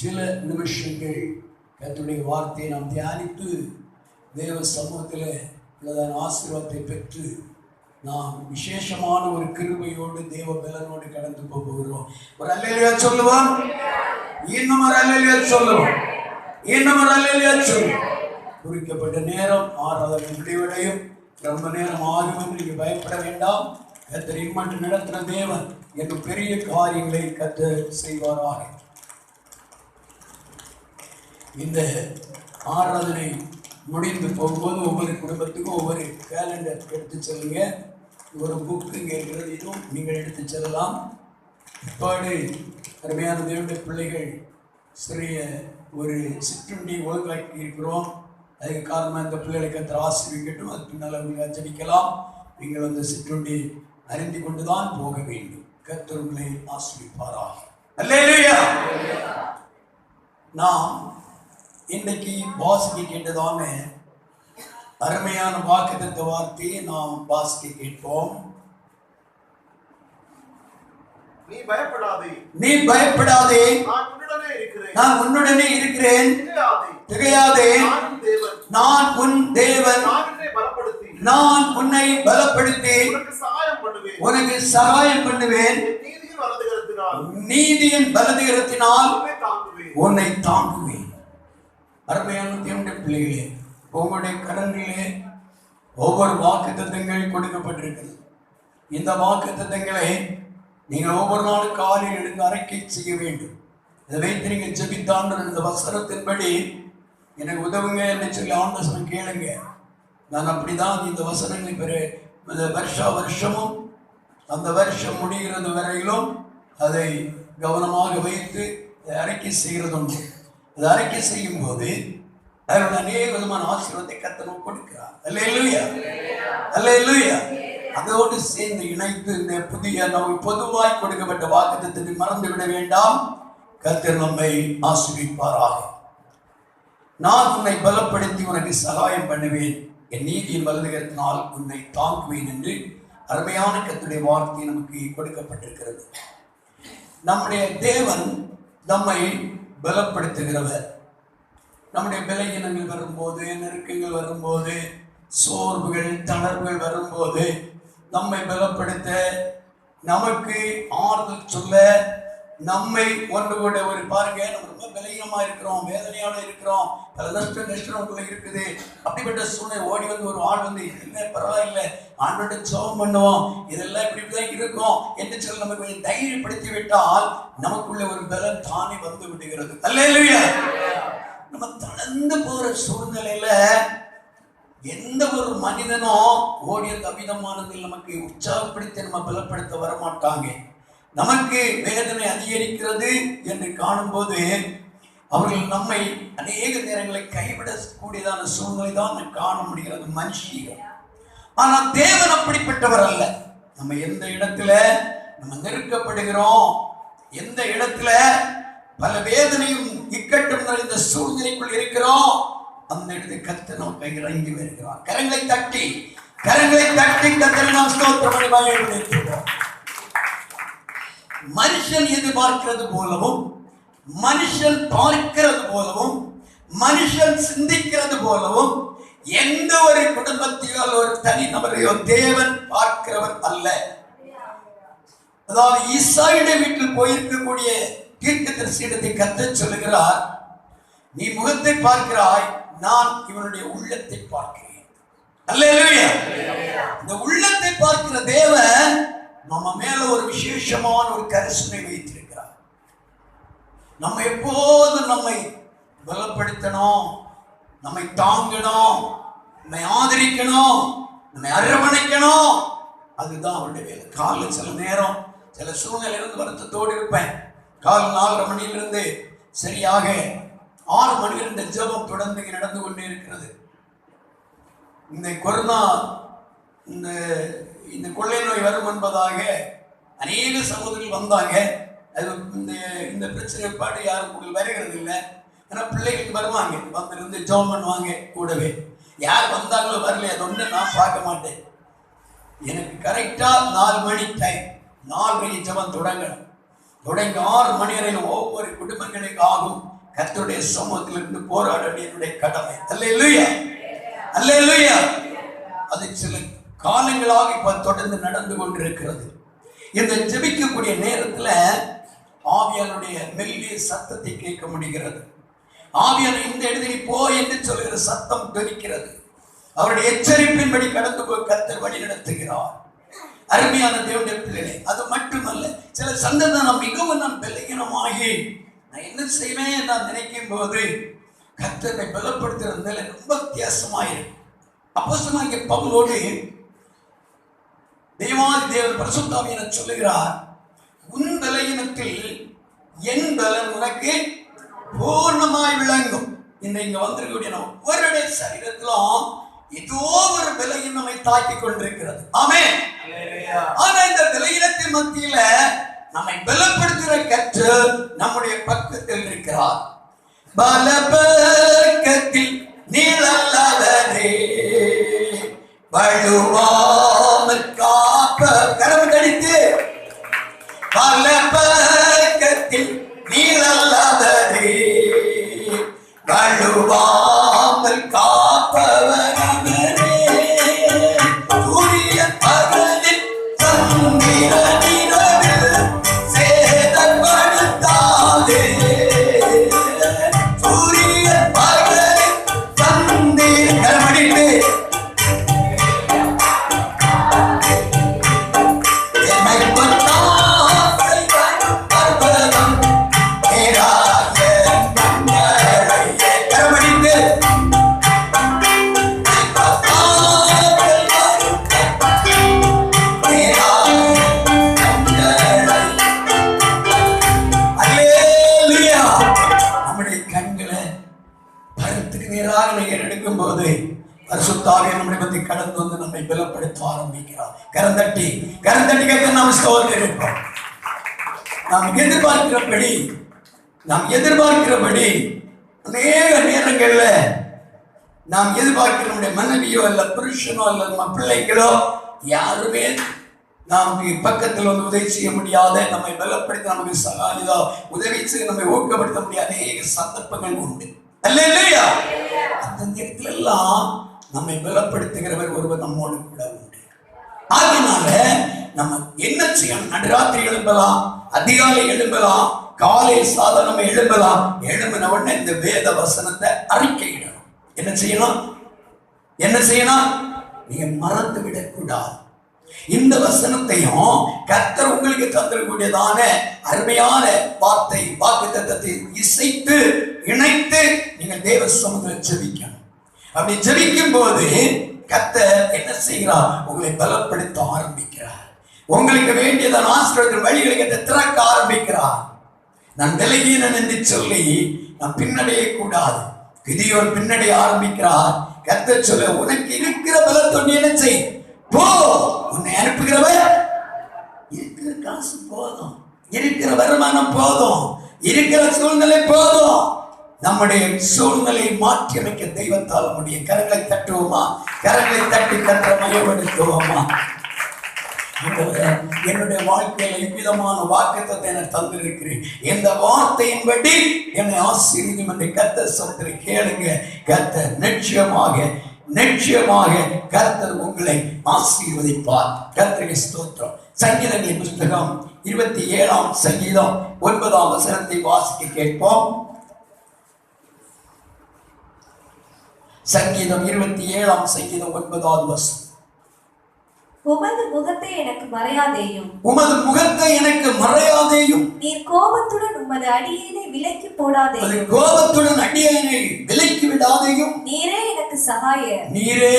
சில நிமிஷங்கள் கர்த்தருடைய வார்த்தையை நாம் தியானித்து தேவ சமூகத்தில் உள்ளதான ஆசீர்வாதத்தை பெற்று நாம் விசேஷமான ஒரு கிருபையோடு தேவ பலனோடு கடந்து போகிறோம். ஒரு அல்லேலூயா சொல்லுவோம். இன்னும் ஒரு அல்லேலூயா சொல்லுவோம். இன்னும் ஒரு அல்லேலூயா சொல்லுவோம். குறிக்கப்பட்ட நேரம் ஆராதனை முடிவடையும். ரொம்ப நேரம் ஆகும் என்று நீங்கள் பயப்பட வேண்டாம். கர்த்தர் இம்மட்டும் நடத்தின தேவன் என்று பெரிய காரியங்களை கர்த்தர் செய்வாராக. இந்த ஆராதனை முடிந்து போகும்போது ஒவ்வொரு குடும்பத்துக்கும் ஒவ்வொரு கேலண்டர் எடுத்து செல்லுங்க. ஒரு புக்கு இங்கே இருக்கிறது, இதுவும் நீங்கள் எடுத்து செல்லலாம். இப்போது அருமையான தேவனுடைய பிள்ளைகள் சிறிய ஒரு சிற்றுண்டி ஒழுங்காக்கி இருக்கிறோம். அதுக்கு காரணமாக இந்த பிள்ளைகளை கர்த்தர் ஆசீர்வதிக்கட்டும். அது பின்னால் அவங்க ஜெபிக்கலாம். நீங்கள் அந்த சிற்றுண்டி அறிந்து கொண்டு தான் போக வேண்டும். கர்த்தர் உங்களை ஆசீர்வதிப்பாராக. அல்லேலூயா. நாம் இன்னைக்கு வாசிக்க கேட்டதான அருமையான வாக்குத்தத்த வார்த்தையை நாம் வாசிக்க கேட்போம். நீ பயப்படாதே, நீ பயப்படாதே, நான் உன்னுடனே இருக்கிறேன், திகையாதே, நான் உன் தேவன், நான் உன்னை பலப்படுத்தி உனக்கு சகாயம் பண்ணுவேன், நீதியின் வலதுகரத்தினால் உன்னை தாங்குவேன். அருமையான தேவனுடைய பிள்ளைகளே, உங்களுடைய கரங்களிலே ஒவ்வொரு வாக்குத்தத்தங்கள் கொடுக்கப்பட்டிருக்கிறது. இந்த வாக்குத்தத்தங்களை நீங்கள் ஒவ்வொரு நாளும் காலையில் எடுத்து அறிக்கை செய்ய வேண்டும். இதை வைத்து நீங்கள் ஜெபித்தாண்டு இந்த வசனத்தின்படி எனக்கு உதவுங்க என்று சொல்லி ஆண்டவன் கேளுங்க. நான் அப்படிதான் இந்த வசனங்களை பெற வருஷமும் அந்த வருஷம் முடிகிறது வரையிலும் அதை கவனமாக வைத்து அறிக்கை செய்கிறதுண்டு. அதை அறிக்கை செய்யும் போது அதோட அநேக விதமான ஆசீர்வாதத்தை கர்த்தர் கொடுக்கிறார். அல்லேலூயா, அல்லேலூயா. அதோடு சேர்ந்து இணைத்து இந்த புதிய நமக்கு பொதுவாய் கொடுக்கப்பட்ட வாக்குத்தத்தத்தை மறந்து விட வேண்டாம். கர்த்தர் நம்மை ஆசீர்வதிப்பாராக. நான் உன்னை பலப்படுத்தி உனக்கு சகாயம் பண்ணுவேன், என் நீதியின் வலதுகரத்தினால் உன்னை தாங்குவேன் என்று அருமையான கர்த்தருடைய வார்த்தை நமக்கு கொடுக்கப்பட்டிருக்கிறது. நம்முடைய தேவன் நம்மை பலப்படுத்துகிறவர். நம்முடைய பலகீனங்கள் வரும்போது, நெருக்கங்கள் வரும்போது, சோர்வுகள் தளர்வுகள் வரும்போது நம்மை பலப்படுத்த, நமக்கு ஆறுதல் சொல்ல, நம்மை ஒன்று கூட ஒரு பாருங்க, நம்ம ரொம்ப பலகீனமா இருக்கிறோம், வேதனையோட இருக்கிறோம், பல நஷ்டம் இருக்குது. அப்படிப்பட்ட சூழ்நிலை ஓடி வந்து ஒரு ஆள் வந்து இல்லை பரவாயில்லை, ஆண்டோட ஜெபம் பண்ணுவோம், இதெல்லாம் இப்படிதான் இருக்கும் என்று சொல்லி நமக்கு கொஞ்சம் தைரியப்படுத்தி விட்டால் நமக்குள்ள ஒரு பலம் தானே வந்து விடுகிறது. அல்லேலூயா. நம்ம தளர்ந்து போற சூழ்நிலையில எந்த ஒரு மனிதனும் ஓடிய தவிதமானதில் நமக்கு உற்சாகப்படுத்தி நம்ம பலப்படுத்த வரமாட்டாங்க. நமக்கு வேதனை அதிகரிக்கிறது என்று காணும்போது அவர்கள் நம்மை அநேக நேரங்களை கைவிடக்கூடியதான சூழ்நிலை தான் காண முடிகிறது மனுஷியம். ஆனால் தேவன் அப்படிப்பட்டவர் அல்ல. நம்ம எந்த இடத்துல நம்ம நெருக்கப்படுகிறோம், எந்த இடத்துல பல வேதனையும் இக்கட்டும் நிறைந்த சூழ்நிலைக்குள் இருக்கிறோம், அந்த இடத்துக்கு கர்த்தர் நமக்கு இறங்கி வருகிறார். கரங்களை தட்டி கர்த்தரை நாம் ஸ்தோத்திரம் பண்ணி மகிழ்கிறோம். மனுஷன் எதிர்பார்க்கிறது போலவும், மனுஷன் பார்க்கிறது போலவும், மனுஷன் சிந்திக்கிறது போலவும் எந்த ஒரு குடும்பத்தையோ ஒரு தனி நபரையோ தேவன் பார்க்கிறவர் அல்ல. அதாவது ஈசாயுடைய வீட்டில் போயிருக்கக்கூடிய தீர்க்கதரிசியிடத்தை கர்த்தர் சொல்லுகிறார், நீ முகத்தை பார்க்கிறாய், நான் இவனுடைய உள்ளத்தை பார்க்கிறேன். அல்லேலூயா. இந்த உள்ளத்தை பார்க்கிற தேவன் நம்ம மேல ஒரு விசேஷமான ஒரு கரிசனை வைத்திருக்கிறார். நம்ம எப்போதும் நம்மை பலப்படுத்தணும், நம்மை தாங்கணும், நம்மை ஆதரிக்கணும், நம்மை அரவணைக்கணும். அதுதான் அவருடைய வேலை. காலையில் சில நேரம் சில சூழ்நிலையிலிருந்து வருத்தத்தோடு இருப்பேன். காலை 4:30 மணியிலிருந்து சரியாக 6 மணி இந்த ஜெபம் தொடர்ந்து நடந்து கொண்டே இருக்கிறது. இந்த கொரோனா இந்த கொள்ளை நோய் வரும் என்பதாக அநேக சகோதரர்கள் வந்தாங்க. அது இந்த பிரச்சனை பாடு யாரும் உங்களுக்கு வருகிறது இல்லை. ஏன்னா பிள்ளைகளுக்கு வருவாங்க, வந்திருந்து ஜெபம் பண்ணுவாங்க. கூடவே யார் வந்தாங்களோ வரலையே அது ஒன்று நான் பார்க்க மாட்டேன். எனக்கு கரெக்டா 4 மணி டைம், 4 மணி ஜெபம் தொடங்கணும். தொடங்கி 6 மணி வரையிலும் ஒவ்வொரு குடும்பங்களுக்கு ஆகும் கர்த்தருடைய சமூகத்திலிருந்து போராட என்னுடைய கடமை. அல்லேலூயா, அல்லேலூயா. அது சில காலங்களாக இப்ப தொடர்ந்து நடந்து கொண்டிருக்கிறது. இந்த ஜெபிக்கக்கூடிய நேரத்துல ஆவியானுடைய மெல்லிய சத்தத்தை கேட்க முடிகிறது. ஆவியான இந்த இடத்துல போ என்று சொல்லுகிற சத்தம் துணிக்கிறது. அவருடைய எச்சரிப்பின்படி கடந்து போய் கர்த்தர் வழி நடத்துகிறார். அருமையான தேவனுடைய பிள்ளைகளே, அது மட்டுமல்ல, சில சந்தர்ப்பம் மிகவும் நான் பலகீனமாகி நான் என்ன செய்வேன் நான் நினைக்கும் போது கர்த்தரை பலப்படுத்துறதுல ரொம்ப வித்தியாசமாயிருக்கு. அப்போஸ்தலனாகிய பவுலோடு தேவாதி தேவன் பரிசுத்த ஆவியானவர் சொல்லுகிறார், உன் பலகீனத்தில் என் பலன் உனக்கு பூர்ணமாய் விளங்கும். இங்க வந்திருக்கக்கூடிய ஒவ்வொருடைய சரீரத்திலும் ஏதோ ஒரு பலகீனம் நம்மை தாக்கி கொண்டிருக்கிறது. ஆமென். ஆனா இந்த பலகீனத்தின் மத்தியில நம்மை பலப்படுத்துகிற கர்த்தர் நம்முடைய பக்கத்தில் இருக்கிறார். பலபக்கத்தில் நீளல்லாதரே வழுவாமல் காப்ப கரம் கடித்து பலபக்கத்தில் நீளல்லாதரே வழுவாமல் காப்பவரே சூரியன் பகலில் சந்திரனிரவில் சேதப்படுத்தாதே. சூரியன் பகலில் சந்திரன் அடித்து என்னை கொண்டாசை வரும் பர்வதம் நேராக கண்களை கரமடித்து எடுக்கும் போது பரிசுத்தாக நம்முடைய பத்தி கடந்து வந்து நம்மை பலப்படுத்த ஆரம்பிக்கிறார். கரந்தட்டி கேட்க நாம் ஸ்தோத்திரிப்போம். நாம் எதிர்பார்க்கிறபடி அநேக நேரங்கள்ல நாம் எதிர்பார்க்கிற நம்முடைய மனைவியோ அல்ல புருஷனோ அல்ல நம்ம பிள்ளைகளோ யாருமே நமக்கு பக்கத்தில் வந்து உதவி செய்ய முடியாத, நம்மை பலப்படுத்த நமக்கு சகாலிதா உதவி செய்ய நம்மை ஊக்கப்படுத்த முடியாத அநேக சந்தர்ப்பங்கள் உண்டு. அல்லேலூயா. அந்த நேரத்துல எல்லாம் நம்மை பலப்படுத்துகிறவர் ஒருவர் நம்மோடு கூட உண்டு. அதனால நம்ம என்ன செய்யணும்? நடுராத்திரி எழும்பலாம், அதிகாலை எழும்பலாம், காலை சாதனம் எழும்பலாம். எழும்பின உடனே இந்த வேத வசனத்தை அறிக்கையிடணும். என்ன செய்யணும்? நீங்க மறந்து விடக்கூடாது. இந்த வசனத்தையும் கர்த்தர் உங்களுக்கு தந்திரக்கூடியதான அருமையான வார்த்தை வாக்குத்தத்தத்தை இசைத்து இணைத்து நீங்கள் தேவ சமூகத்தில் ஜெபிக்கணும். அப்படி ஜெபிக்கும் போது கர்த்தர் என்ன செய்கிறார்? உங்களை பலப்படுத்த ஆரம்பிக்கிறார். உங்களுக்கு வேண்டியதான ஆசீர்வாதத்தின் வழிகளை திறக்க ஆரம்பிக்கிறார். நான் விலகினேன் என்று சொல்லி நான் பின்னடைய கூடாது. கிதியோன் பின்னடைய ஆரம்பிக்கிறார். கர்த்தர் சொல்ல, உனக்கு இருக்கிற பலத்தொண்டு என்ன செய், போ. உன்னை அனுப்புகிறவர் இருக்கிற காசு போதும், இருக்கிற வருமானம் போதும், இருக்கிற சூழ்நிலை போதும். நம்முடைய சூழ்நிலையை மாற்றி அமைக்க தெய்வத்தால் முடியும். கரங்களை தட்டுவோமா? கரங்களை தட்டி கற்ற மயப்படுத்துவோமா? என்னுடைய வாழ்க்கையில இவ்விதமான வாக்குத்தத்தை எனக்கு தந்திருக்கிறேன். இந்த வார்த்தையின்படி என்னை ஆசீர்வதியும் என்று கர்த்தர் சொல்லுகிற கேளுங்க. கர்த்தர் நிச்சயமாக கர்த்தர் உங்களை ஆசீர்வதிப்பார். கர்த்தருக்கு ஸ்தோத்திரம். சங்கீதங்களின் புத்தகம் 27ஆம் சங்கீதம் 9ஆம் வசனத்தை வாசிக்க கேட்போம். சங்கீதம் 27ஆம் சங்கீதம் 9ஆவது வசனம். உமது முகத்தை எனக்கு மறையாதேயும். உமது முகத்தை எனக்கு மறையாதேயும். நீர் கோபத்துடன் உமது அடியேனை விலக்கி போடாதேயும். கோபத்துடன் அடியேனை விலக்கி விடாதேயும். நீரே எனக்கு சகாயர். நீரே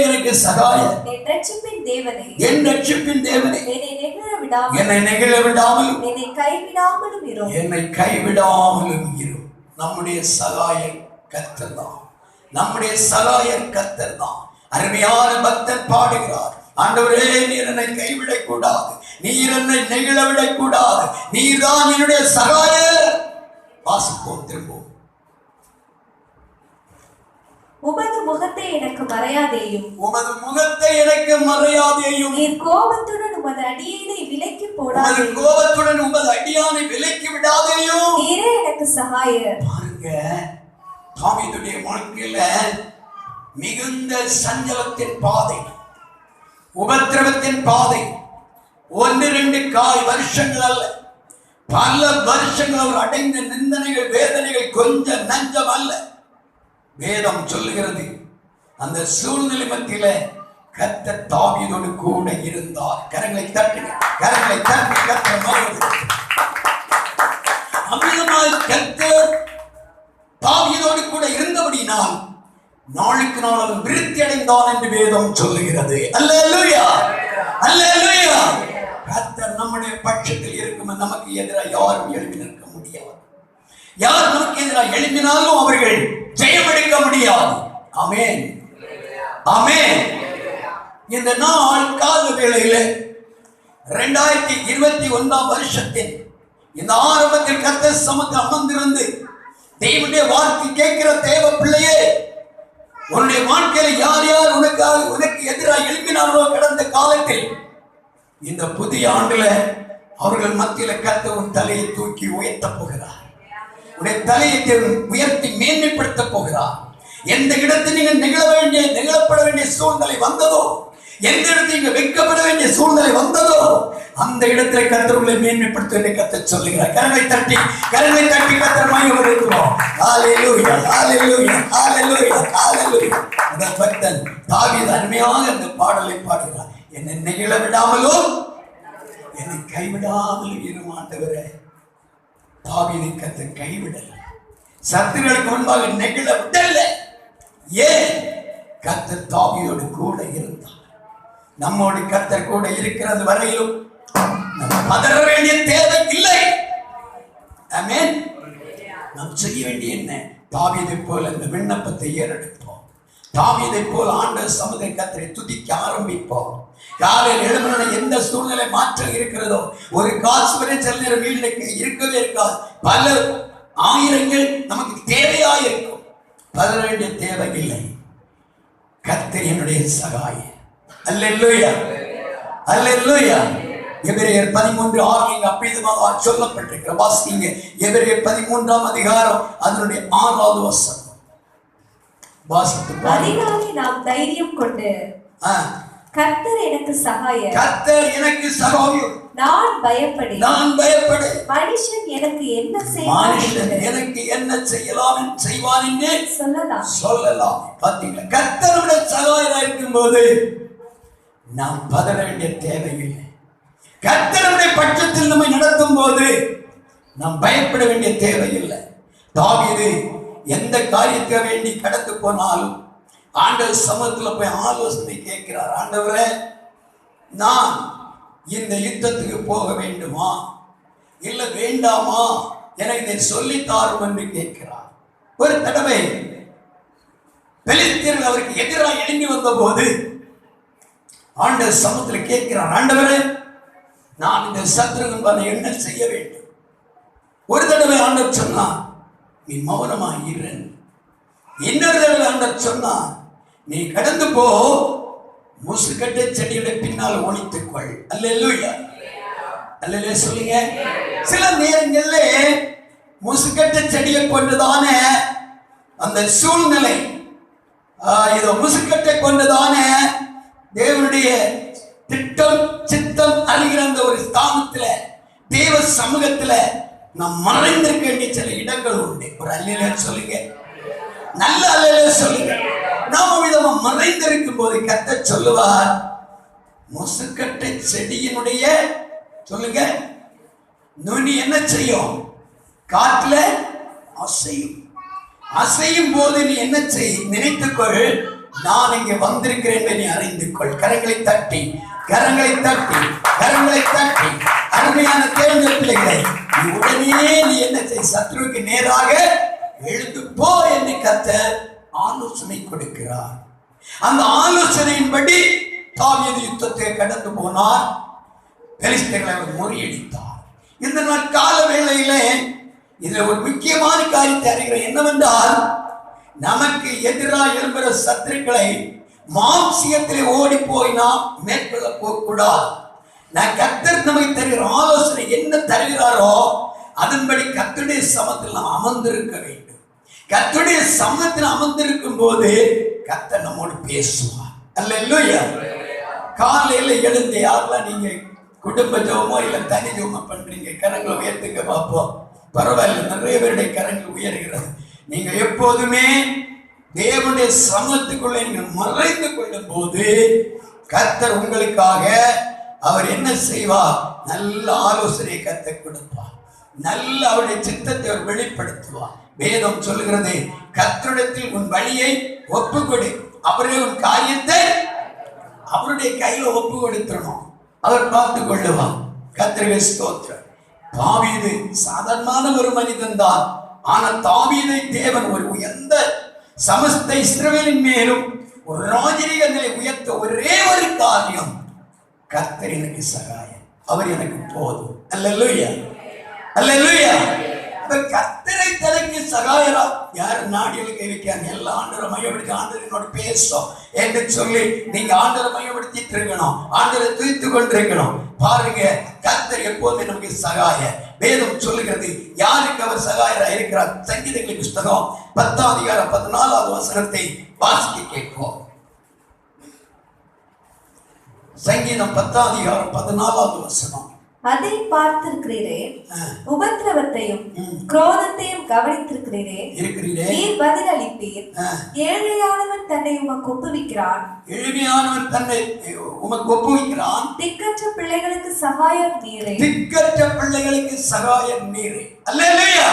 எனக்கு சகாயர். என் ரட்சிப்பின் தேவனே. என் ரட்சிப்பின் தேவனே. என்னை நெகிழ விடாமல். என்னை நெகிழ விடாமலும். என்னை கைவிடாமலும் இரும். என்னை கைவிடாமலும் இரும். நம்முடைய சகாயர் கர்த்தர் தான். நம்முடைய சகாயர் கர்த்தர் தான். அருமையான பக்தர் பாடுகிறார், ஆண்டவரே நீர் என்னை கைவிடக் கூடாது, நீர் என்னை நெகிழ விடக் கூடாது, நீர் தான் என்னுடைய சகாயர். வாசிப்போம் திரும்பவும். உமது முகத்தை எனக்கு மறையாதேயும். உமது முகத்தை எனக்கு மறையாதேயும். நீர் கோபத்துடன் உமது அடியேனை விலக்கி போடாதேயும். கோபத்துடன் உமது அடியானை விலக்கி விடாதேயும். நீரே எனக்கு சகாயர். பாருங்க, தாவீதுடைய வாழ்க்கையில மிகுந்த சஞ்சலத்தின் பாதை, உபத்திரவத்தின் பாதை, 1-2 வருஷங்கள் அல்ல, பல வருஷங்கள் அவர் அடைந்த நிந்தனைகள், வேதனைகள் கொஞ்சம் நஞ்சம் அல்ல. வேதம் சொல்லுகிறது, அந்த சூழ்நிலை மத்தியில கர்த்தர் தாவீதோடு கூட இருந்தார். கரங்களை தட்டுங்க, கரங்களை தட்டி கர்த்தர் அமிதமாய் கர்த்தர் தாவீதோடு கூட இருந்தபடியினால் நாளுக்கு நாள் அவன் விருத்தி அடைந்தான் என்று வேதம் சொல்லுகிறது. அல்லேலூயா, அல்லேலூயா. கர்த்தர் நம்முடைய பட்சத்தில் இருக்கும், நமக்கு எதிராக யாரும் எழுப்பி நிற்க முடியாது. யார் நமக்கு எதிராக எழுப்பினாலும் அவர்கள் ஜெயமெடுக்க முடியாது. ஆமென், ஆமென். இந்த நாள் கால வேளையில 2021 வருஷத்தின் இந்த ஆரம்பத்தில் கர்த்தர் சமூகத்தில் அமர்ந்திருந்து தேவனுடைய வார்த்தை கேட்கிற தேவ பிள்ளையே, உன்னுடைய வாழ்க்கையில யார் யார் உனக்கு எதிராக எழுப்பினார்களோ கடந்த காலத்தில், இந்த புதிய ஆண்டுல அவர்கள் மத்தியில கர்த்தர் உன் தலையை தூக்கி உயர்த்த போகிறார். உடைய தலையை உயர்த்தி மேன்மைப்படுத்த போகிறார். எந்த இடத்தில் நீங்கள் நிகழப்பட வேண்டிய சூழ்நிலை வந்ததோ, எந்த இடத்தில் நீங்கள் வெட்கப்பட வேண்டிய சூழ்நிலை வந்ததோ, அந்த இடத்துல கர்த்தர்களை மேன்மைப்படுத்த கர்த்தர் சொல்லுகிறார். கரங்களை தட்டி கர்த்தர் மகிமைப்படுத்துவோம். ஹல்லேலூயா, ஹல்லேலூயா, ஹல்லேலூயா, ஹல்லேலூயா. அந்த பக்தன் தாவீது அருமையாக அந்த பாடலை பாடுகிறார். என்னை நெகிழ விடாமலும் என்னை கைவிடாமலும் இரும் ஆண்டவரே. தாவீதை கர்த்தர் கைவிடல, சத்துருக்களுக்கு முன்பாக நெகிழ விடல. ஏன்? கர்த்தர் தாவீதோடு கூட இருந்தார். நம்மோடு கர்த்தர் கூட இருக்கிறது வரையிலும் நம்ம பதற வேண்டிய தேவை இல்லை. ஆமென். நாம் செய்ய வேண்டிய என்ன? தாவீதை போல இந்த விண்ணப்பத்தை ஏறெடுப்போம். தாவீதை போல ஆண்டவர் சமூகத்தை கர்த்தரை துதிக்க ஆரம்பிப்போம். காலையில் எழுமன எந்த சூழ்நிலை மாற்றம் இருக்கிறதோ, ஒரு காசு வரை சில நேரம் வீடு இருக்கவே இருக்காது. பல ஆயிரங்கள் நமக்கு தேவையாயிருக்கும். பதற வேண்டிய தேவை இல்லை. கர்த்தர் என்னுடைய சகாயர். அல்லேலூயா, அல்லேலூயா. எபிரேயர் 13:6 அப்பிதமாக சொல்லப்பட்டிருக்கிற வாசிங்க. எபிரேயர் 13ஆம் அதிகாரம் அதனுடைய 6வது வசனம் வாசித்து அதினாலே நாம் தைரியம் கொண்டு, கர்த்தர் எனக்கு சகாயர், கர்த்தர் எனக்கு சகாயர், நான் பயப்படேன், மனுஷன் எனக்கு என்ன செய்யலாம் என்று சொல்லலாம். பாத்தீங்களா? கர்த்தருடைய சகாயராக இருக்கும் போது நாம் பதற வேண்டிய தேவையில்லை. கர்த்தருடைய பட்சத்தில் நம்மை நடத்தும் போது நாம் பயப்பட வேண்டிய தேவையில்லை. தாவீது எந்த காரியத்தை வேண்டி கடந்து போனாலும் ஆண்டவர் சமூகத்தில் போய் ஆலோசனை கேட்கிறார். ஆண்டவரே, நான் இந்த யுத்தத்துக்கு போக வேண்டுமா இல்ல வேண்டாமா, எனக்கு இதை சொல்லித்தாரும் என்று கேட்கிறார். ஒரு தடவை பெலிஸ்தியர்கள் அவருக்கு எதிராக எழும்பி வந்த போது ஆண்டவர் சமூகத்தில் கேட்கிறார், ஆண்டவரே, நான் இந்த சத்துருவன் என்ன செய்ய வேண்டும்? ஒரு தடவை ஆண்டவர் சொன்னார், நீ மௌனமாக இரு. இன்னொரு தடவை ஆண்டவர் சொன்னார், நீ கடந்து போ, முசுக்கட்டை செடியுடைய பின்னால் ஒளித்துக்கொள். அல்லேலூயா, அல்லேலூயா சொல்லுங்க. சில நேரங்கள்ல முசுக்கட்டை செடியை கொண்டுதான அந்த சூழ்நிலை, இதோ முசுக்கட்டை கொண்டுதான தேவனுடைய திட்டம் சித்தம் அறிகிற அந்த ஒரு ஸ்தானத்துல தேவ சமூகத்துல நாம் மறைந்திருக்க வேண்டிய சில இடங்கள் உண்டு. ஒரு அல்லேலூயா சொல்லுங்க, நல்ல அல்லேலூயா சொல்லுங்க. நாம விதமா மறைந்திருக்கும் போது கர்த்தர் சொல்லுவார், முசுக்கட்டை செடியினுடைய சொல்லுங்க நுனி என்ன செய்யும்? காற்றுல அசையும். அசையும் போது நீ என்ன செய்? நினைத்துக்கொள், நான் இங்கே வந்திருக்கிறேன் என்று நீ அறிந்து கொள். கரங்களை தட்டி கரங்களை தட்டி கரங்களை தட்டி அருமையான தேவனுடைய பிள்ளைகளை, நீ உடனே நீ என்ன செய்? சத்ருவுக்கு நேராக எழுந்து போ என்று கர்த்தர் ஆலோசனை கொடுக்கிறார். அந்த ஆலோசனையின்படி தாவீது யுத்தத்தை கடந்து போனார். பெலிஸ்தர்களை அவர் முறியடித்தார். இந்த நாள் கால வேளையிலே இதுல ஒரு முக்கியமான காரியத்தை அறிகிறேன். என்னவென்றால், நமக்கு எதிராக எழும்புகிற சத்துருக்களை மாம்சியத்திலே ஓடி போய் நாம் மேற்கொள்ள போகக்கூடாது. நான் கர்த்தர் நமக்கு தருகிற ஆலோசனை என்ன தருகிறாரோ அதன்படி கர்த்தருடைய சமத்தில் நாம் அமர்ந்திருக்க வேண்டும். கர்த்தருடைய சமத்தில் அமர்ந்திருக்கும் போது கர்த்தர் நம்மோடு பேசுவார். அல்லேலூயா. காலையில எழுந்து யாரெல்லாம் நீங்க குடும்ப ஜெபமோ இல்ல தனி ஜெபமோ பண்றீங்க? கரங்களை உயர்த்துங்க பார்ப்போம். பரவாயில்ல, நிறைய பேருடைய கரங்கள் உயர்கிறது. நீங்க எப்போதுமே தேவனுடைய சமத்துக்குள்ளே நீங்கள் மறைந்து கொள்ளும் போது கர்த்தர் உங்களுக்காக அவர் என்ன செய்வார்? நல்ல ஆலோசனை கர்த்தர் கொடுப்பார். நல்ல அவருடைய சித்தத்தை அவர் வெளிப்படுத்துவார். வேதம் சொல்லுகிறது, கர்த்தரிடத்தில் உன் வழியை ஒப்புக்கொடு, அவரே உன் காரியத்தை அவருடைய கையில ஒப்பு கொடுத்துடணும், அவர் பார்த்து கொள்ளுவார். கர்த்தருக்கு ஸ்தோத்திரம். தாவீது சாதாரணமான ஒரு மனிதன் தான். ஆனா தாவீதை தேவன் ஒரு உயர்ந்த சமஸ்த இஸ்ரவேலின் மேலும் ஒரு ராஜரீக நிலை உயர்த்த ஒரே ஒரு காரியம், கர்த்தர் எனக்கு சகாயம், அவர் எனக்கு போதும். அல்லேலூயா அல்லேலூயா. கர்த்தரை தனக்கு சகாயரா யார் நாடியில் கை வைக்காங்க? எல்லா ஆண்டரை மையப்படுத்தி ஆண்டர் என்னோட பேசும் என்று சொல்லி நீங்க ஆண்டரை மையப்படுத்திட்டு இருக்கணும், ஆண்டரை துதித்து கொண்டிருக்கணும். பாருங்க, கர்த்தர் எப்போதுமே நமக்கு சகாய. வேதம் சொல்லுகிறது யாருக்கு அவர் சகாயரா இருக்கிறார். சங்கீதங்களின் புஸ்தகம் 10ஆம் அதிகாரம் 14வது வசனத்தை வாசிக்க கேட்போம். சங்கீதம் 10ஆம் அதிகாரம் 14வது வசனம். அதை பார்த்திருக்கிறீரே, உபத்திரவத்தையும் குரோதத்தையும் கவனித்திருக்கிறீரே, நீர் பதில் அளிப்பீர். ஏழையானவன் தன்னை உமக்கு ஒப்புவிக்கிறான், எளிமையானவன் தன்னை உமக்கு ஒப்புவிக்கிறான். திக்கற்ற பிள்ளைகளுக்கு சகாயம் நீரே, திக்கற்ற பிள்ளைகளுக்கு சகாயம் நீரே. அல்லேலூயா.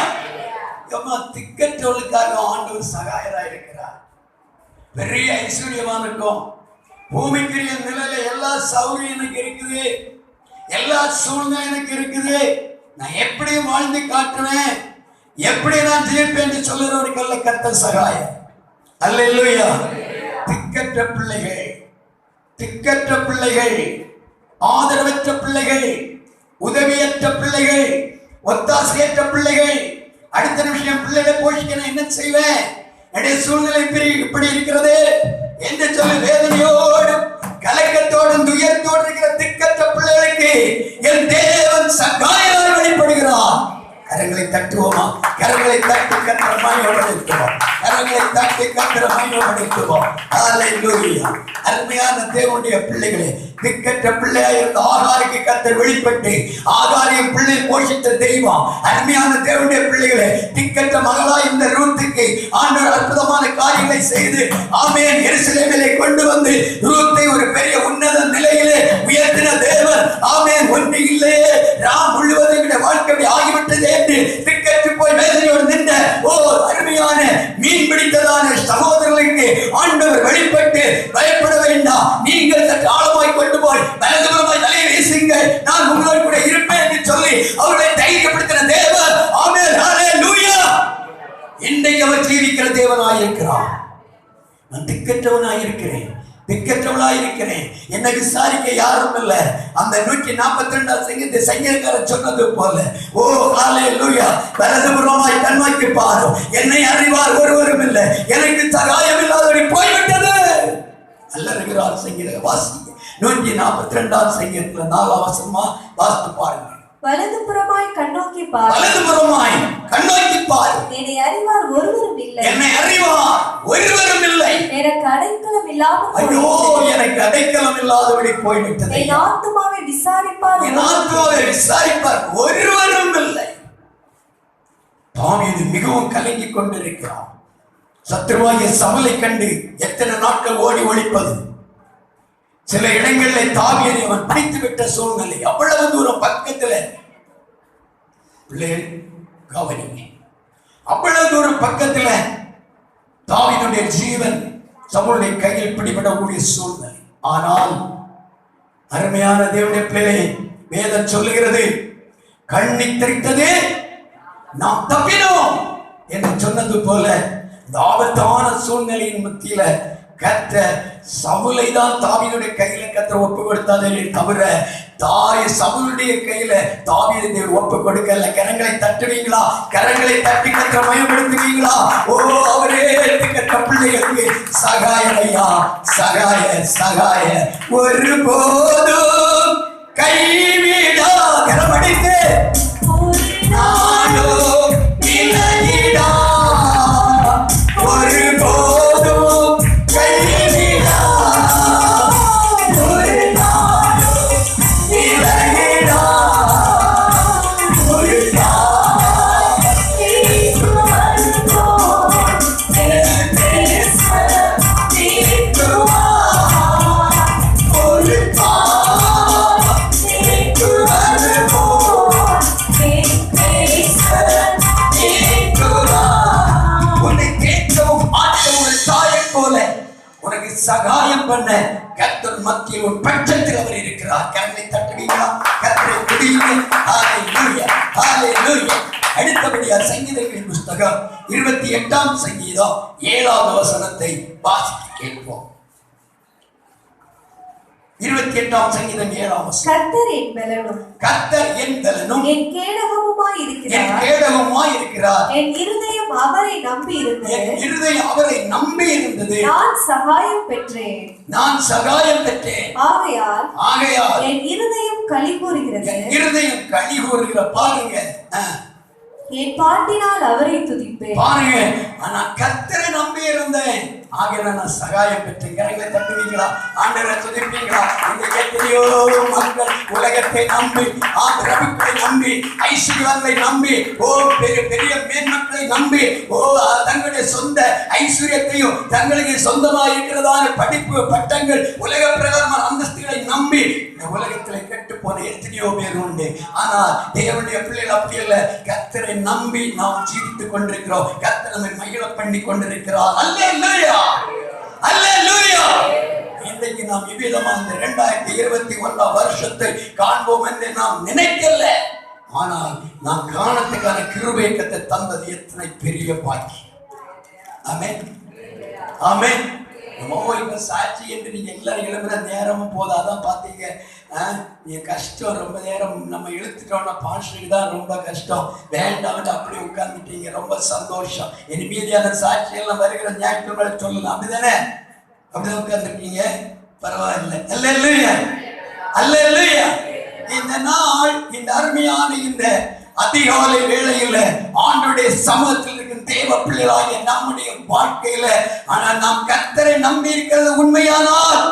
திக்கற்றவர்களுக்காக ஆண்டவர் சகாயரா இருக்கிறார். பெரிய ஐஸ்வர்யமா இருக்கும். பூமிக்குரிய நிலையில எல்லா சௌரியம் எனக்கு இருக்குது, எல்லா சூழ்நிலை எனக்கு இருக்குது, நான் எப்படி வாழ்ந்து காட்டுவேன், எப்படி நான் ஜெயிப்பேன் என்று சொல்லுறவருக்கல்ல கர்த்தர் சகாயம். அல்லேலூயா. திக்கற்ற பிள்ளைகள், திக்கற்ற பிள்ளைகள், ஆதரவற்ற பிள்ளைகள், உதவியற்ற பிள்ளைகள், ஒத்தாசையற்ற பிள்ளைகள். அடுத்த நிமிஷம் பிள்ளைகளை போஷிக்க நான் என்ன செய்வேன்? என்னுடைய சூழ்நிலை இப்படி இருக்கிறது என்று சொல்லி வேதனையோடு கலக்கத்தோடும் துயரத்தோடு இருக்கிற திக்கற்ற பிள்ளைகளுக்கு என் தேவன் சகாயராய் வெளிப்படுகிறார். கரங்களை தட்டுவோமா? கரங்களை தட்டி கர்த்தரை மகிமைப்படுத்துவோம். கரங்களை தட்டி கர்த்தரை மகிமைப்படுத்துவோம். ஹல்லேலூயா. அருமையான தேவனுடைய பிள்ளைகளே, திக்கற்ற பிள்ளையாய் இருந்த ஆகாருக்கு கர்த்தர் வெளிப்பட்டு ஆகாரின் பிள்ளை போஷித்த தெய்வம். அருமையான தேவனுடைய பிள்ளைகளே, திக்கற்ற மகளாய் இந்த ரூத்துக்கு ஆண்டவர் அற்புதமான காரியங்களை செய்து ஆமென் எருசலேமிலே கொண்டு வந்து ரூத்தை ஒரு பெரிய உன்னத நிலையிலே உயர்த்தின தேவன். ஆமென். ஒன்று இல்லையே, ராம் முழுவதும் வாழ்க்கை ஆகிவிட்டது என்று திக்கற்று போய் வேதனையோடு நின்ற அருமையான மீன் பிடித்ததான சகோதரர்களுக்கு ஆண்டவர் வெளிப்பட்டு பயப்பட வேண்டாம், நீங்கள் சற்று ஆழமாய் கொண்டு போய் பலதுபுறமாய் தலையை வீசுங்க, நான் உங்களோடு கூட இருப்பேன் என்று சொல்லி அவர்களை தைரியப்படுத்தின தேவன். ஆமென். ஹல்லேலூயா. இன்றைக்கு அவர் ஜீவிக்கிற தேவனாய் இருக்கிறார். நான் திக்கற்றவனாய் இருக்கிறேன், திக்கற்றவளாய் இருக்கிறேன், என்னை விசாரிக்க யாரும் இல்லை. அந்த 142ஆம் சங்கீதத்தை சங்கீதக்காரர் சொன்னது போல, ஓ ஹல்லேலூயா, வலதுபுறமாய் கண்ணோக்கி பாரும், என்னை அறிவார் ஒருவரும் இல்லை, எனக்கு சகாயம் இல்லாதபடி போய்விட்டது. அல்ல இருக்கிறார். சங்கீத வாசிங்க 142ஆம் சங்கீதத்துல 4ஆம் வசனமா வாசித்து பாருங்க. வலதுபுறமாய் கண்ணோக்கி பார், வலதுபுறமாய் கண்ணோக்கி பார், என்னை அறிவார் ஒருவரும் இல்லை, என்னை அறிவார் ஒருவரும் இல்லை, எனக்கு அடைக்கலம் இல்லாமல், ஐயோ எனக்கு அடைக்கலம் இல்லாதபடி போய்விட்டது, என் ஆத்துமாவை விசாரிப்பார், என் ஆத்துமாவை விசாரிப்பார் ஒருவரும் இல்லை. தாவீது மிகவும் கலங்கிக் சில இடங்களில் தாவீதை அவன் பிடித்து விட்ட சூழ்நிலை. அவ்வளவு தூரம் பக்கத்துல பிள்ளைகள் கவனிங்க, அவ்வளவு தூரம் பக்கத்துல தாவீதுடைய ஜீவன் சவுலுடைய கையில் பிடிபடக்கூடிய சூழ்நிலை. ஆனால் அருமையான தேவனுடைய பிள்ளைகளே, வேதம் சொல்லுகிறது, கண்ணி தெரித்ததே நாம் தப்பினோம் என்று சொன்னது போல இந்த ஆபத்தான சூழ்நிலையின் மத்தியில கர்த்தர் சவுலை தான் தாவீதுடைய கையில கர்த்தர் ஒப்பு கொடுத்தாரே தவிர சவுலுடைய கையில தாவீதை தேவன் ஒப்பு கொடுக்கல. கரங்களை தட்டுவீங்களா? கரங்களை தட்டி கர்த்தரை மயப்படுத்துவீங்களா? ஓ, அவரே கர்த்தர் பிள்ளைகளுக்கு சகாயரையா, சகாய சகாய ஒருபோதும் கைவிடா. கரமடித்து நாளோ விலகிடா, ஒருபோதும் கைவிடா, ஒரு நாளும் விலகிடா, ஒரு உனக்கு சகாயம் பண்ண கர்த்தர் மத்தியில் ஒரு பட்சத்தில் அவர் இருக்கிறார். கரங்களை தட்டுவீங்களா? கர்த்தரை துதியுங்க. ஹல்லேலூயா, ஹல்லேலூயா. அடுத்தபடியா சங்கீதங்களின் புஸ்தகம் 28ஆம் சங்கீதம் 7வது வசனத்தை வாசிக்க கேட்போம். 28ஆம் சங்கீதம் 7ஆம் வசனம். கர்த்தர் என் பலனும் கர்த்தர் என் பலனும் என் கேடகமுமாய் இருக்கிறார். என் கேடகமுமாய் இருக்கிறார். என் இருதயம் அவரை நம்பி இருந்தது. என் இருதயம் அவரை நம்பி இருந்தது. நான் சகாயம் பெற்றேன். நான் சகாயம் பெற்றேன். ஆகையால் என் இருதயம் களி கூறுகிறது. என் இருதயம் களி கூறுகிற. பாருங்க, என் பாட்டினால் அவரை துதிப்பேன். பாருங்க, நான் கர்த்தரை நம்பி இருந்தேன், ஆகிய நான் சகாயம் பெற்றேன். கரங்களை தட்டுவீங்களா? ஆண்டவரை துதிப்பீங்களா? இந்த எத்தனையோ மக்கள் உலகத்தை நம்பி, பிரபுக்களை நம்பி, ஐஸ்வர்யங்களை நம்பி, பெரிய பெரிய மேன்மக்களை நம்பி, தங்களுடைய சொந்த ஐஸ்வர்யத்தையும் தங்களுக்கு சொந்தமாக இருக்கிறதான படிப்பு பட்டங்கள் உலக பிரகாரமான அந்தஸ்துகளை நம்பி இந்த உலகத்திலே கெட்டு போன எத்தனையோ பேர் உண்டு. ஆனால் தேவனுடைய பிள்ளைகள் அப்படி அல்ல. கர்த்தரை நம்பி நாம் ஜீவித்துக் கொண்டிருக்கிறோம். கர்த்தர் நம்மை மகிழ பண்ணி கொண்டிருக்கிறார். அல்லேலூயா, அல்லேலூயா. இன்றைக்கு நாம் இவ்விதமா இந்த 2021 வருஷத்தை காண்போம் என்று நாம் நினைக்கல. ஆனால் நாம் காணத்துக்கான கிருபை கர்த்தர் தந்தது எத்தனை பெரிய பாக்கியம். ஆமென், ஆமென். நம்ம சாட்சி என்று நீங்க எல்லாரும் எழுப்புற நேரமும் போதாதான் பாத்தீங்க. நீங்க கஷ்டம் ரொம்ப நேரம் நம்ம இழுத்துட்டோம்னா பாஸ்டருக்கு தான் ரொம்ப கஷ்டம். வேண்டாம் அப்படி உட்கார்ந்துட்டீங்க, ரொம்ப சந்தோஷம். இனி மீதியான சாட்சி எல்லாம் வருகிற ஞாயிற்றுக்கிழமை சொல்லலாம். அப்படிதானே? அப்படிதான் உட்கார்ந்துருக்கீங்க, பரவாயில்லை. அல்லேலூயா, அல்லேலூயா. இந்த நாள், இந்த அருமையான இந்த அதிகாலை வேளையில ஆண்டவருடைய சமூகத்தில் இருக்கும் தேவ பிள்ளைகளாகிய நம்முடைய வாழ்க்கையில ஆனால் நாம் கர்த்தரை நம்பி இருக்கிறது உண்மையானால்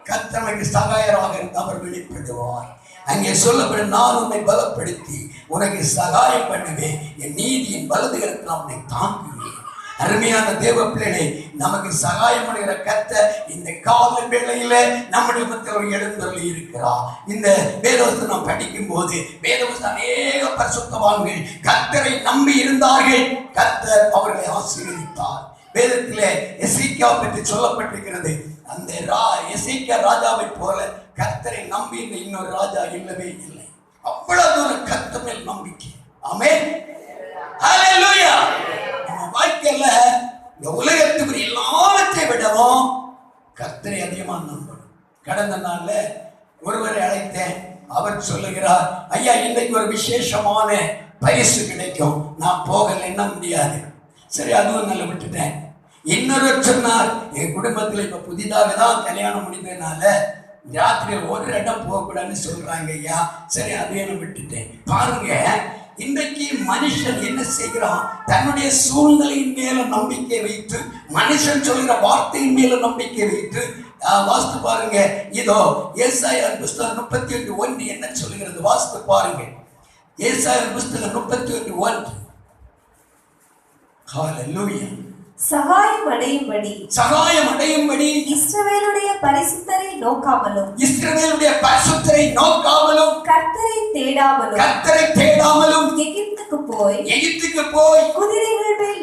கர்த்தர் நமக்கு சகாயராக இருந்து அவர் வெளிப்படுவார். அங்கே சொல்லப்படும், நான் உன்னை பலப்படுத்தி உனக்கு சகாயம் பண்ணுவேன், என் நீதியின் வலது கரத்தில் நான் உன்னை தாங்குவேன். அருமையான தேவ பிள்ளைகளை, நமக்கு சகாயம் பண்ணுகிற கர்த்தர் இந்த கால வேளையில நம்முடைய மத்தியில் எழுந்தருளி இருக்கிறார். இந்த வேதவசனம் நாம் படிக்கும் போது வேதவசனம் அநேக பரிசுத்தவான்கள் கர்த்தரை நம்பி இருந்தார்கள். கர்த்தர் அவர்களை ஆசீர்வதித்தார். வேதத்திலே எசேக்கியா பற்றி சொல்லப்பட்டிருக்கிறது. அந்த எசேக்கியா ராஜாவை போல கர்த்தரை நம்பி இன்னொரு ராஜா இல்லவே இல்லை. அவ்வளவு தூரம் கர்த்தர் மேல் நம்பிக்கை. ஆமென், ஹல்லேலூயா. நம்ம வாழ்க்கையில இந்த உலகத்துக்கு எல்லாவற்றை விடவும் கர்த்தரை அதிகமா நம்பணும். கடந்த நாள்ல ஒருவரை அழைத்தேன். அவர் சொல்லுகிறார், ஐயா இன்றைக்கு ஒரு விசேஷமான பரிசு கிடைக்கும், நான் போகல, என்ன முடியாது. சரி, அதுவும் நல்ல விட்டுட்டேன். இன்னொரு சொன்னார், என் குடும்பத்துல இப்ப புதிதாக தான் கல்யாணம் முடிந்ததுனால ராத்திரியில் ஒரு இடம் போகக்கூடாதுன்னு சொல்றாங்க ஐயா. சரி, அதையும் விட்டுட்டேன். பாருங்க, இன்றைக்கு மனுஷன் என்ன செய்கிறான்? தன்னுடைய சூழ்நிலையின் மேல நம்பிக்கை வைத்து, மனுஷன் சொல்கிற வார்த்தையின் மேல நம்பிக்கை வைத்து வாசித்து பாருங்க. இதோ ஏசாயா புஸ்தகம் 31:1 என்ன சொல்கிறது? வாசித்து பாருங்க. ஏசாயா புஸ்தகம் 31:1. ஹல்லேலூயா. சகாயம் அடையும்படி சகாயம் அடையும்படி இஸ்ரவேலுடைய பரிசுத்தரை நோக்காமலும் இஸ்ரவேலுடைய பரிசுத்தரை நோக்காமலும் கர்த்தரை தேடாமலும் எகிப்துக்கு போய் குதிரைகள் மேல்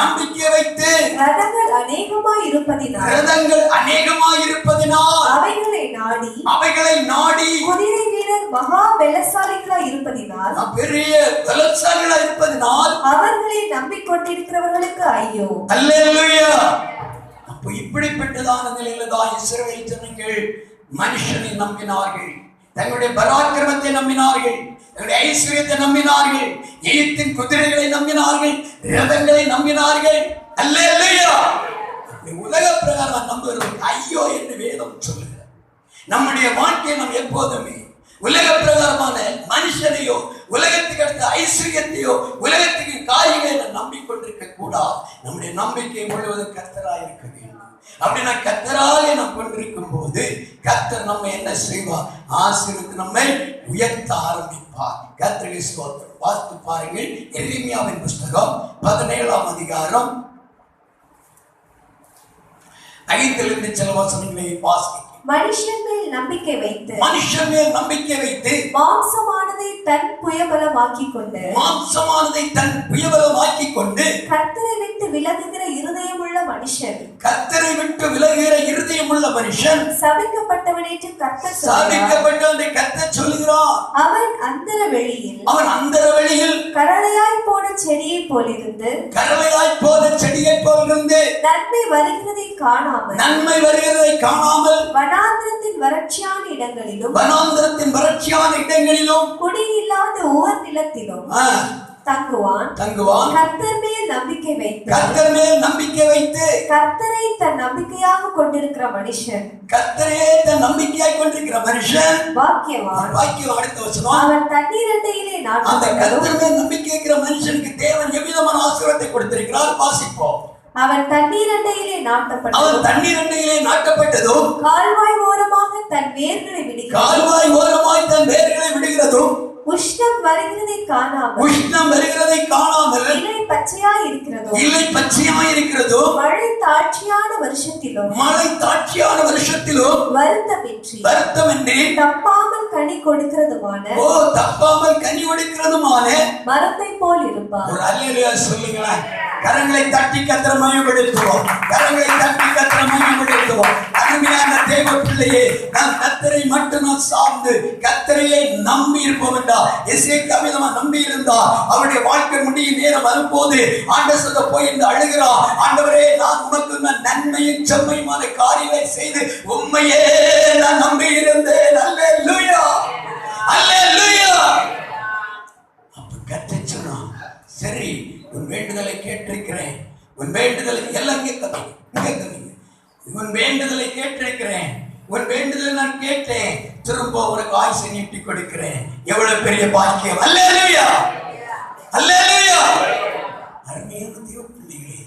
நம்பிக்கை வைத்து ரதங்கள் அநேகமாய் இருப்பதினால் அவைகளை நாடி குதிரை வீரர் மகா பலசாலிகளாய் இருப்பதினால் அவர்களை நம்பிக்கொண்டிருக்கிறவர்களுக்கு ஐயோ. அல்லேலூயா. அப்போ இப்படிப்பட்டதான நிலையில தான் இஸ்ரவேல் ஜனங்கள் மனுஷனை நம்பினார்கள், தங்களுடைய பராக்கிரமத்தை நம்பினார்கள், தங்களுடைய ஐஸ்வர்யத்தை நம்பினார்கள், எகிப்தின் குதிரைகளை நம்பினார்கள், ரதங்களை நம்பினார்கள். அல்லேலூயா. உலக பிரகாரம் நம்புகிறவர்கள் ஐயோ என்று வேதம் சொல்லுகிறது. நம்முடைய வாழ்க்கையை நாம் எப்போதுமே உலக பிரகாரமான மனுஷனையோ உலகத்துக்கு அடுத்த ஐஸ்வர்யத்தையோ உலகத்துக்கு காரியங்களை நம்பிக்கொண்டிருக்க கூடாது. நம்முடைய நம்பிக்கை முழுவதும் கர்த்தராக இருக்க வேண்டும். அப்படின்னா கர்த்தராக நாம் கொண்டிருக்கும் போது கர்த்தர் நம்ம என்ன செய்வார்? ஆசீர்வதித்து நம்மை உயர்த்த ஆரம்பிப்பார். கர்த்தருக்கு ஸ்தோத்திரம். வாசித்து பாருங்கள், எரேமியாவின் புஸ்தகம் 17ஆம் அதிகாரம் 5 சில வசனங்களை வாசிக்க. மனுஷன் மேல் நம்பிக்கை வைத்து மாம்சமானதை தன் புயபலமாக்கிக் கொண்டு கர்த்தரை விட்டு விலகுகிற இருதயமுள்ள மனுஷன் சபிக்கப்பட்டவன் என்று கர்த்தர் சொல்கிறார். அவன் அந்தர வெளியில் கரளையாய் போன செடியை போலிருந்து நன்மை வருகிறதை காணாமல் வனாந்திரத்தின் வறட்சியான இடங்களிலும் குடியில்லாத ஓர் நிலத்திலும் தங்குவான். கர்த்தர் மேல் நம்பிக்கை வைத்து கர்த்தரை தன் நம்பிக்கையாக கொண்டிருக்கிற மனுஷன் பாக்கியவான். அடுத்த வசனம், அவன் தண்ணீர் அண்டையிலே நாட்டப்பட்டதும் நம்பிக்கை மனுஷனுக்கு தேவன் எவ்விதமான ஆசீர்வாதத்தை கொடுத்திருக்கிறார். வாசிப்போம். அவன் தண்ணீர் அண்டையிலே நாட்டப்பட்டதும் கால்வாய் ஓரமாக தன் வேர்களை விடுகிறதும் உஷ்ணம் வருகிறதை காணாமல் இலை பச்சையாய் இருக்கிறதும் மழை தாட்சியான வருஷத்திலும் வருத்தமின்றி தப்பாமல் கனி கொடுக்கிறதுமான மரத்தை போல் இருப்பார். ஒரு அல்லேலூயா சொல்லுங்களேன். கரங்களை தட்டி கர்த்தரை மகிமைப்படுத்துவோம். அருமையான தேவ பிள்ளையே, நாம் கர்த்தரை மட்டும் சார்ந்து கர்த்தரையே நம்பி இருப்போம் என்றால், எசேக்கியா நம்பி இருந்தா அவருடைய வாழ்க்கை முடியும் நேரம் வரும்போது ஆண்டவரே போய் என்று அழுகிறார். ஆண்டவரே, நான் உமக்கு நன்மையும் செம்மையுமான காரியங்களை செய்து உம்மையே நான் நம்பி இருந்தேன். அல்லேலூயா, அல்லேலூயா. அப்ப கர்த்தர் சொன்னான், சரி, உன் வேண்டுதலை கேட்டிருக்கிறேன். உன் வேண்டுதலை எல்லாம் உன் வேண்டுதலை கேட்டிருக்கிறேன். உன் வேண்டுதலை நான் கேட்டேன். திரும்ப உனக்கு ஆயுசை நீட்டி கொடுக்கிறேன். எவ்வளவு பெரிய பாக்கியம். அல்லேலூயா, அல்லேலூயா. அருமையான தேவ பிள்ளைகளே,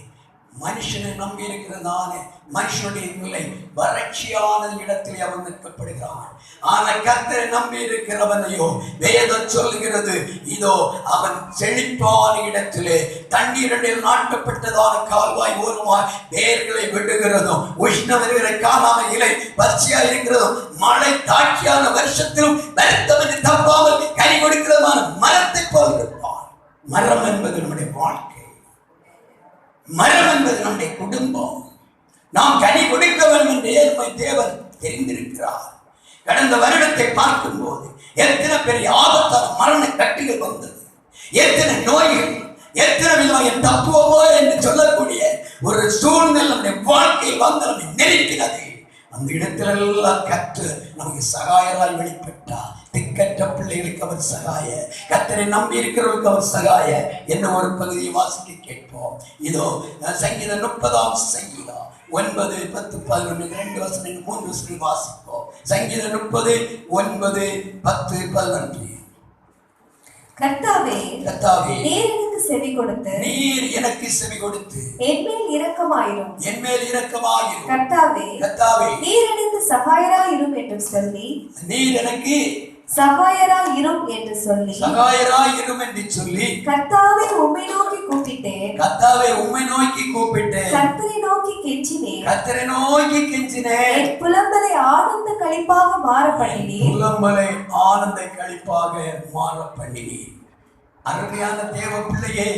மனுஷனை நம்பி இருக்கிறதான மனுஷனுடைய நிலை வறட்சியான இடத்திலே அவன் நிற்கப்படுகிறான். ஆனால் கர்த்தரை நம்பி இருக்கிறவனையோ வேதம் சொல்லுகிறது, இதோ அவன் செழிப்பான இடத்திலே தண்ணீரில் நாட்டப்பட்டதான கால்வாய் ஓரமாய் வேர்களை விடுகிறதும் உஷ்ணம் வருகிற காணாமல் இலை பச்சையா இருக்கிறதும் மழை தாட்சியான வருஷத்திலும் வருத்தம் தப்பாமல் கனி கொடுக்கிறதுமான மரத்தை போல் இருப்பான். மரம் என்பது நம்முடைய வாழ்க்கை. மரம் என்பது நம்முடைய குடும்பம். நாம் கனி கொடுக்க வேண்டும் என்று தேவன் தெரிந்திருக்கிறார். கடந்த வருடத்தை பார்க்கும் போது எத்தனை பெரிய ஆபத்தான மரண கட்டுகள் வந்தது, எத்தனை நோய்கள், எத்தனை விதமாக தப்புவமோ என்று சொல்லக்கூடிய ஒரு சூழ்நிலை நம்முடைய வாழ்க்கையில் வந்து நம்மை நெருக்கினது. அந்த இடத்திலெல்லாம் கர்த்தர் நமக்கு சகாயராய் வெளிப்பட்டார். திக்கற்ற பிள்ளைகளுக்கு அவர் சகாய, கர்த்தரை நம்பி இருக்கிறவர்களுக்கு அவர் சகாய என்ன ஒரு பகுதியை வாசிக்க கேட்போம். இதோ சங்கீதம் 30ஆம் சங்கீதம் 9, 10, 11 2 வசனங்கள் 3 வசனங்கள் வாசிப்போம். சங்கீதம் 30, 9, 10, 11. கர்த்தாவே, நீர் எனக்கு செவி கொடுத்து என்மேல் இரக்கமாயிரும். கர்த்தாவே, நீர் எனக்கு சகாயராயிரும் என்று சொல்லி கர்த்தாவே, உம்மை நோக்கி கூப்பிட்டேன். கர்த்தாவே உம்மை நோக்கி கூப்பிட்டேன். கர்த்தரை நோக்கி கெஞ்சினேன். கர்த்தரை நோக்கி கெஞ்சினேன். என் புலம்பலை ஆனந்த களிப்பாக மாற பண்ணினேன். புலம்பலை ஆனந்த களிப்பாக மாற பண்ணினேன். அருமையான தேவ பிள்ளையே,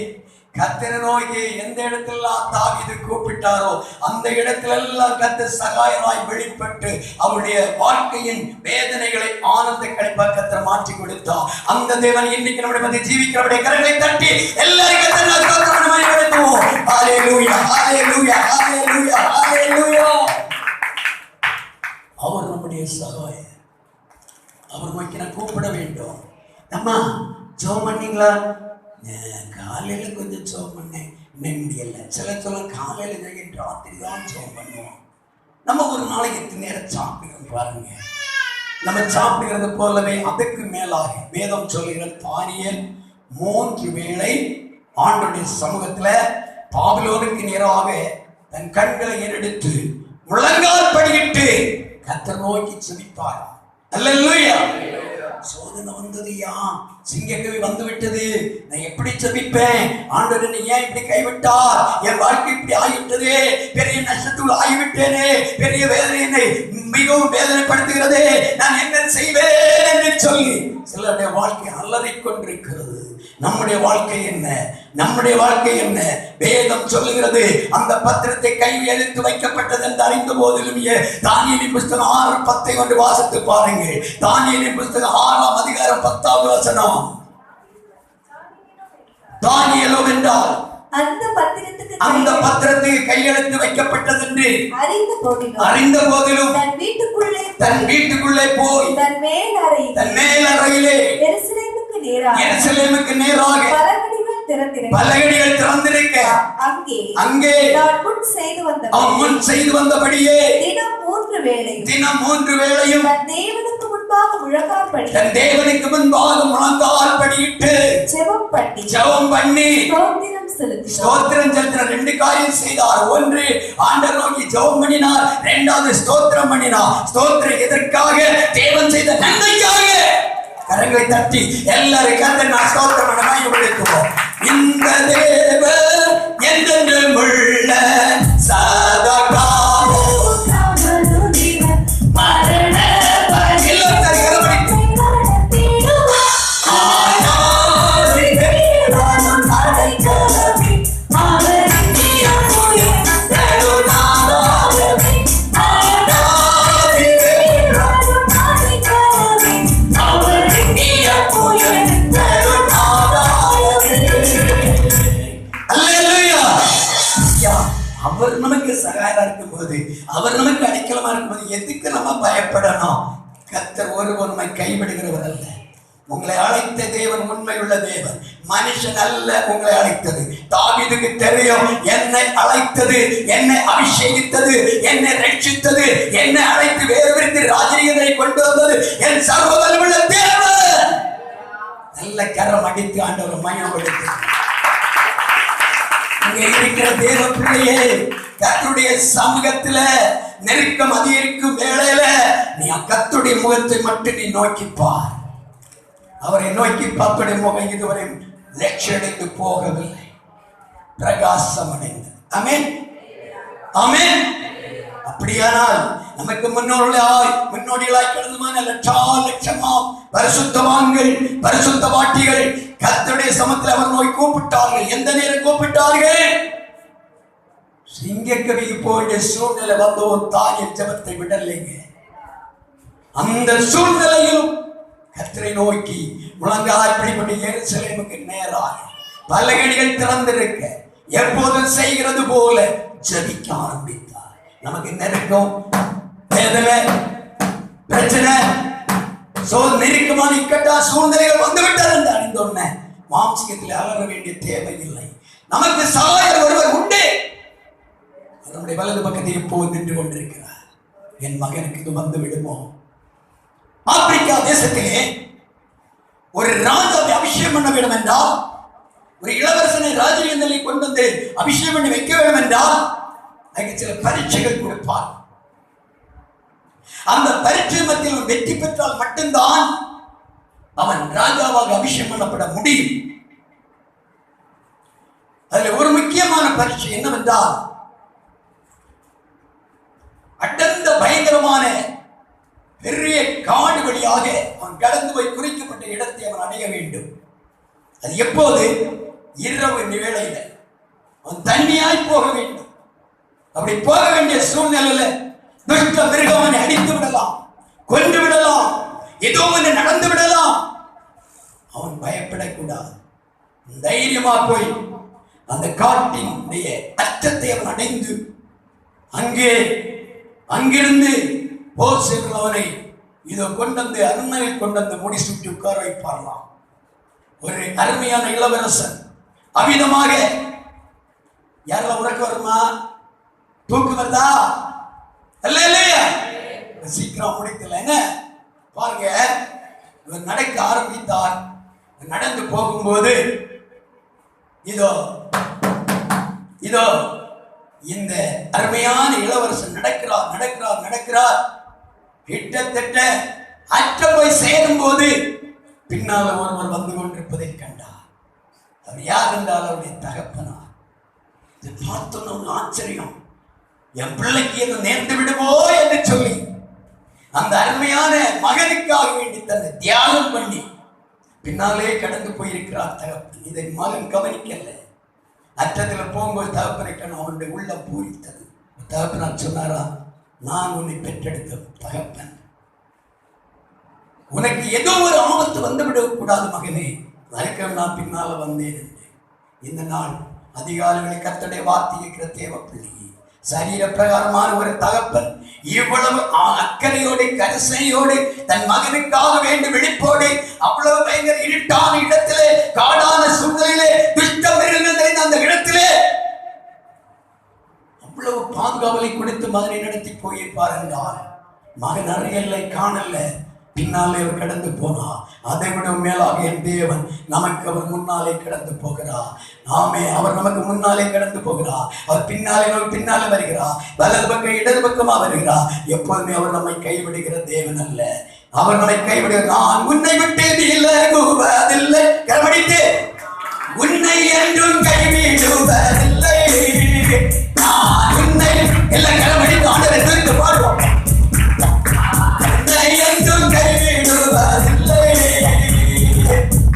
கர்த்தரை நோக்கி எந்த இடத்திலெல்லாம் தாவீது கூப்பிட்டாரோ அந்த இடத்திலெல்லாம் கர்த்தர் சகாயமாய் வெளிப்பட்டு அவருடைய வாழ்க்கையின் வேதனைகளை ஆனந்த களிப்பாக கர்த்தர் மாற்றி கொடுத்தார். அந்த தேவன் இன்னைக்கு நம்முடைய மத்தியில் ஜீவிக்கிறவருடைய கரங்களை தட்டி எல்லாரும் கர்த்தரை ஸ்தோத்திரப்படுத்துவோம். ஹல்லேலூயா, ஹல்லேலூயா, ஹல்லேலூயா, ஹல்லேலூயா. அவர் நம்முடைய சகாயர். அவர் நோக்கி நான் கூப்பிட வேண்டும். அம்மா ஜெபம் பண்ணீங்களா? காலையில கொஞ்சம் ஜெபம் பண்ணேன், இன்னும் முடியல. சில காலையில ராத்திரி தான் ஜெபம் பண்ணுவோம். நம்ம ஒரு நாளைக்கு எத்தனை நேரம் சாப்பிடுறோம் பாருங்க. நம்ம சாப்பிடுகிறது போலவே அதுக்கு மேலாக வேதம் சொல்லுகிற தானியேல் 3 வேளை ஆண்டவருடைய சமூகத்துல பாபிலோனுக்கு நேராக தன் கண்களை ஏறெடுத்து முழங்கால் படியிட்டு கர்த்தரை நோக்கி ஜெபித்தார். அல்லேலூயா. சோதனை வந்ததுயா, சிங்கக்கவி வந்து விட்டது, நான் எப்படி ஜெபிப்பேன்? ஆண்டவர் என்னை ஏன் இப்படி கைவிட்டார்? என் வாழ்க்கை இப்படி ஆகிவிட்டதே, பெரிய நஷ்டத்துள் ஆகிவிட்டேனே, பெரிய வேதனை என்னை மிகவும் வேதனைப்படுத்துகிறதே, நான் என்ன செய்வேன் என்று சொல்லி சிலருடைய வாழ்க்கை அலறிக் கொண்டிருக்கிறது. நம்முடைய வாழ்க்கை என்ன? நம்முடைய வாழ்க்கை என்ன? வேதம் சொல்லுகிறது, அந்த பத்திரத்தை கையில் எழுத்து வைக்கப்பட்டது என்று அறிந்த போதிலும் தானியேலின் புஸ்தகம் 6:10 வாசித்து பாருங்கள். தானியேலின் புஸ்தகம் 6ஆம் அதிகாரம் 10வது வசனம். தானியேலோ என்றால் அந்த பத்திரத்துக்கு கையெழுத்து வைக்கப்பட்டது என்று அறிந்த போதிலும் தன் வீட்டுக்குள்ளே போய் தன் மேல் அறையிலே எருசலேமுக்கு நேராக பலகணிகள் திறந்திருக்க அங்கே அவன் முன் செய்து வந்தபடியே தினம் 3 வேளையும் தன் தேவனுக்கு முன்பாக முழங்கால் படியிட்டு ஜெபம் பண்ணி ஸ்தோத்திரம் செலுத்தின 2 காரியம் செய்தார். ஒன்று, ஆண்டவர் நோக்கி ஜெபம் பண்ணினார். 2வது ஸ்தோத்திரம் பண்ணினார். ஸ்தோத்திரம் எதற்காக? தேவன் செய்த நன்மைக்காக. கரங்களை தட்டி எல்லாரும் கர்த்தரை நான் ஸ்தோத்திரம் பண்ண மையப்படுத்துவோம். இந்த தேவன் என்றென்றும் உள்ள சதா அவர் நமக்கு சகாயமா இருக்கும்போது, அவர் நமக்கு அடைக்கலமா இருக்கும்போது எதுக்கு நம்ம பயப்படணும்? கர்த்தர் ஒருவர் நம்மை கைவிடுகிறவர் அல்ல. உங்களை அழைத்த தேவன் உண்மையுள்ள தேவன், மனுஷன் அல்ல உங்களை அழைத்தது. தாவீதுக்கு தெரியும், என்னை அழைத்தது, என்னை அபிஷேகித்தது, என்னை ரட்சித்தது, என்னை அழைத்து வேறு விருத்தி ராஜரீகத்தை கொண்டு வந்தது என் சர்வவல்லமையுள்ள தேவன். நல்ல கரம் அடித்து ஆண்டவர் மையப்படுத்தி இங்கே இருக்கிற தேவ பிள்ளையே, கர்த்தருடைய சமூகத்துல நெருக்கம் அதிகரிக்கும் வேளையில நீ கர்த்தருடைய முகத்தை மட்டும் நீ நோக்கிப்பார். அவரை நோக்கி பார்ப்படைய முகம் இதுவரை லட்சியடைந்து போகவில்லை, பிரகாசம் அடைந்தது. ஆமென், ஆமென். அப்படியானால் நமக்கு முன்னோடிகளாய் கடந்தமான லட்சமாம் பரிசுத்தவான்கள், பரிசுத்தவாட்டிகள் கர்த்தருடைய சமூகத்தில் அவர் நோய் கூப்பிட்டார்கள். எந்த நேரம் கூப்பிட்டார்கள்? சிங்கக்கவிக்கு போன்ற சூழ்நிலை வந்த ஒரு தாயின் ஜெபத்தை விடலைங்க. அந்த சூழ்நிலையிலும் கர்த்தரை நோக்கி முழங்கால் படிப்பட்டு எருசலேமுக்கு நேராக பலகணிகள் திறந்திருக்க எப்போதும் செய்கிறது போல ஜெபிக்க ஆரம்பித்தார். நமக்கு நெருக்கம், வேதனை, பிரச்சனை, நெருக்கமான இக்கட்டா சூழ்நிலைகள் வந்துவிட்டார் என்று அறிந்தோன்ன மாம்சத்தில் அலற வேண்டிய தேவையில்லை. நமக்கு சகாயர் ஒருவர் உண்டு. நம்முடைய வலது பக்கத்தில் எப்போது நின்று கொண்டிருக்கிறார். என் மகனுக்கு இது வந்து விடுமோ? ஆப்பிரிக்கா தேசத்திலே ஒரு ராஜாவை அபிஷேகம் பண்ண வேண்டும் என்றால், ஒரு இளவரசனை ராஜரீகங்களை கொண்டு வந்து அபிஷேகம் பண்ணி வைக்க வேண்டும் என்றால் அதுக்கு சில பரீட்சைகள் கொடுப்பார். அந்த பரீட்சை மத்தியில் வெற்றி பெற்றால் மட்டும்தான் அவன் ராஜாவாக அபிஷேகம் பண்ணப்பட முடியும். அதுல ஒரு முக்கியமான பரீட்சை என்னவென்றால், அடர்ந்த பயங்கரமான பெரிய காடு வழியாக அவன் கடந்து போய் குறிக்கப்பட்ட இடத்தை அவன் அடைய வேண்டும். அது எப்போது? இரவு வேளையில அவன் தண்ணியாய் போக வேண்டும். அப்படி போக வேண்டிய சூழ்நிலையில துஷ்ட மிருகம் அவனை அடித்து விடலாம், கொன்று விடலாம், ஏதோ ஒன்று நடந்து விடலாம். அவன் பயப்படக்கூடாது. தைரியமா போய் அந்த காட்டினுடைய அச்சத்தை அவன் அடைந்து அங்கிருந்து போர் செய்கிறவனை இதோ கொண்டு வந்து அரண்மனையில் கொண்டு வந்து முடிச்சுட்டு உட்கார வைப்பாரலாம். ஒரு அருமையான இளவரசன் அமிதமாக யாரெல்லாம் உறக்க வருமா? தூக்கு வருதா? அல்ல இல்லையா? சீக்கிரம் முடிக்கல. என்ன பாருங்க, இவர் நடக்க ஆரம்பித்தார். நடந்து போகும்போது இதோ இதோ இந்த அருமையான இளவரசன் நடக்கிறார். கிட்டத்தட்ட அற்ற போய் சேரும் போது பின்னால ஒருவர் வந்து கொண்டிருப்பதை கண்டார். அவர் யார் என்றால் அவருடைய தகப்பனார். இதை பார்த்தோம் ஆச்சரியம். என் பிள்ளைக்கு எது நேர்ந்து விடுமோ என்று சொல்லி அந்த அருமையான மகனுக்காக வேண்டி தன்னை தியாகம் பண்ணி பின்னாலே கடந்து போயிருக்கிறார் தகப்பன். இதை மகன் கவனிக்கல. அற்றத்தில் போகும்போது தகப்பனை கண்ணு அவனுடைய உள்ளம் பூரித்தது. தகப்பனார் சொன்னாரா, நான் உன்னை பெற்றெடுத்த தகப்பன், உனக்கு ஏதோ ஒரு ஆபத்து வந்துவிடக்கூடாது மகனே, அதுக்கு நான் பின்னால வந்தேன் என்று. இந்த நாள் அதிகாலைகளை கர்த்தருடைய வார்த்தை இருக்கிற தேவ பிள்ளை, சரீர பிரகாரமான ஒரு தகப்பன் இவ்வளவு அக்கறையோடு கரிசனையோடு தன் மகனுக்காக வேண்டும் விழிப்போடு அவ்வளவு பயங்கர இருட்டான இடத்திலே, காடான சூழ்நிலையிலே, துஷ்டம் இருந்த அந்த இடத்திலே அவ்வளவு பாதுகாவலை கொடுத்து மகனை நடத்தி போயிருப்பார் என்றால், மகன் அறையல்லை, காணல்ல, பின்னாலே அவர் கடந்து போனா. அதை விட மேலாக என் தேவன் நமக்கு அவர் முன்னாலே கடந்து போகிறார். நாமே அவர் நமக்கு முன்னாலே கடந்து போகிறார். அவர் பின்னாலே வருகிறார். வலது பக்கம் இடது பக்கமா வருகிறார். எப்போதுமே அவர் நம்மை கைவிடுகிற தேவன் அல்ல. அவர் நம்மை கைவிடுகிற, நான் உன்னை விட்டு விலகுவதில்லை, கரமடித்து உன்னை என்றும் கைவிடுவதில்லை, நான் உன்னை எல்லாம் கரமடித்து ஆண்டவரை தூக்கி பாடுவோம். என்றும் கைவிடுவதில்லை,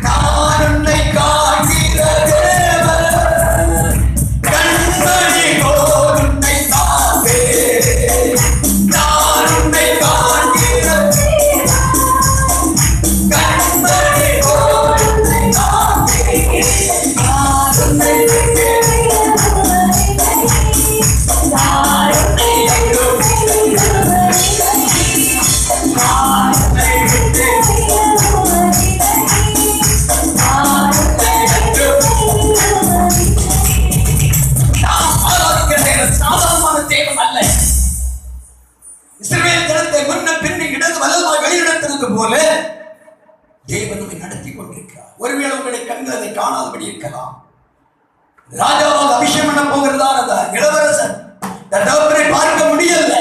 நான் உன்னை காண்கிற தேவன், கண்மணி போல் உன்னை காண்பேன், நான் உன்னை காண்கிற கண்மணி போல் உன்னை காண்பேன், நான் உன்னை போல தேவன் நம்மை நடத்தி கொண்டிருக்கிறார். ஒருவேளை உங்களுடைய கண்கள் அதை காணாதபடி இருக்கலாம். ராஜாவாக அபிஷேகம் பண்ண போகிறதா அந்த இளவரசன் தகப்பனை பார்க்க முடியல.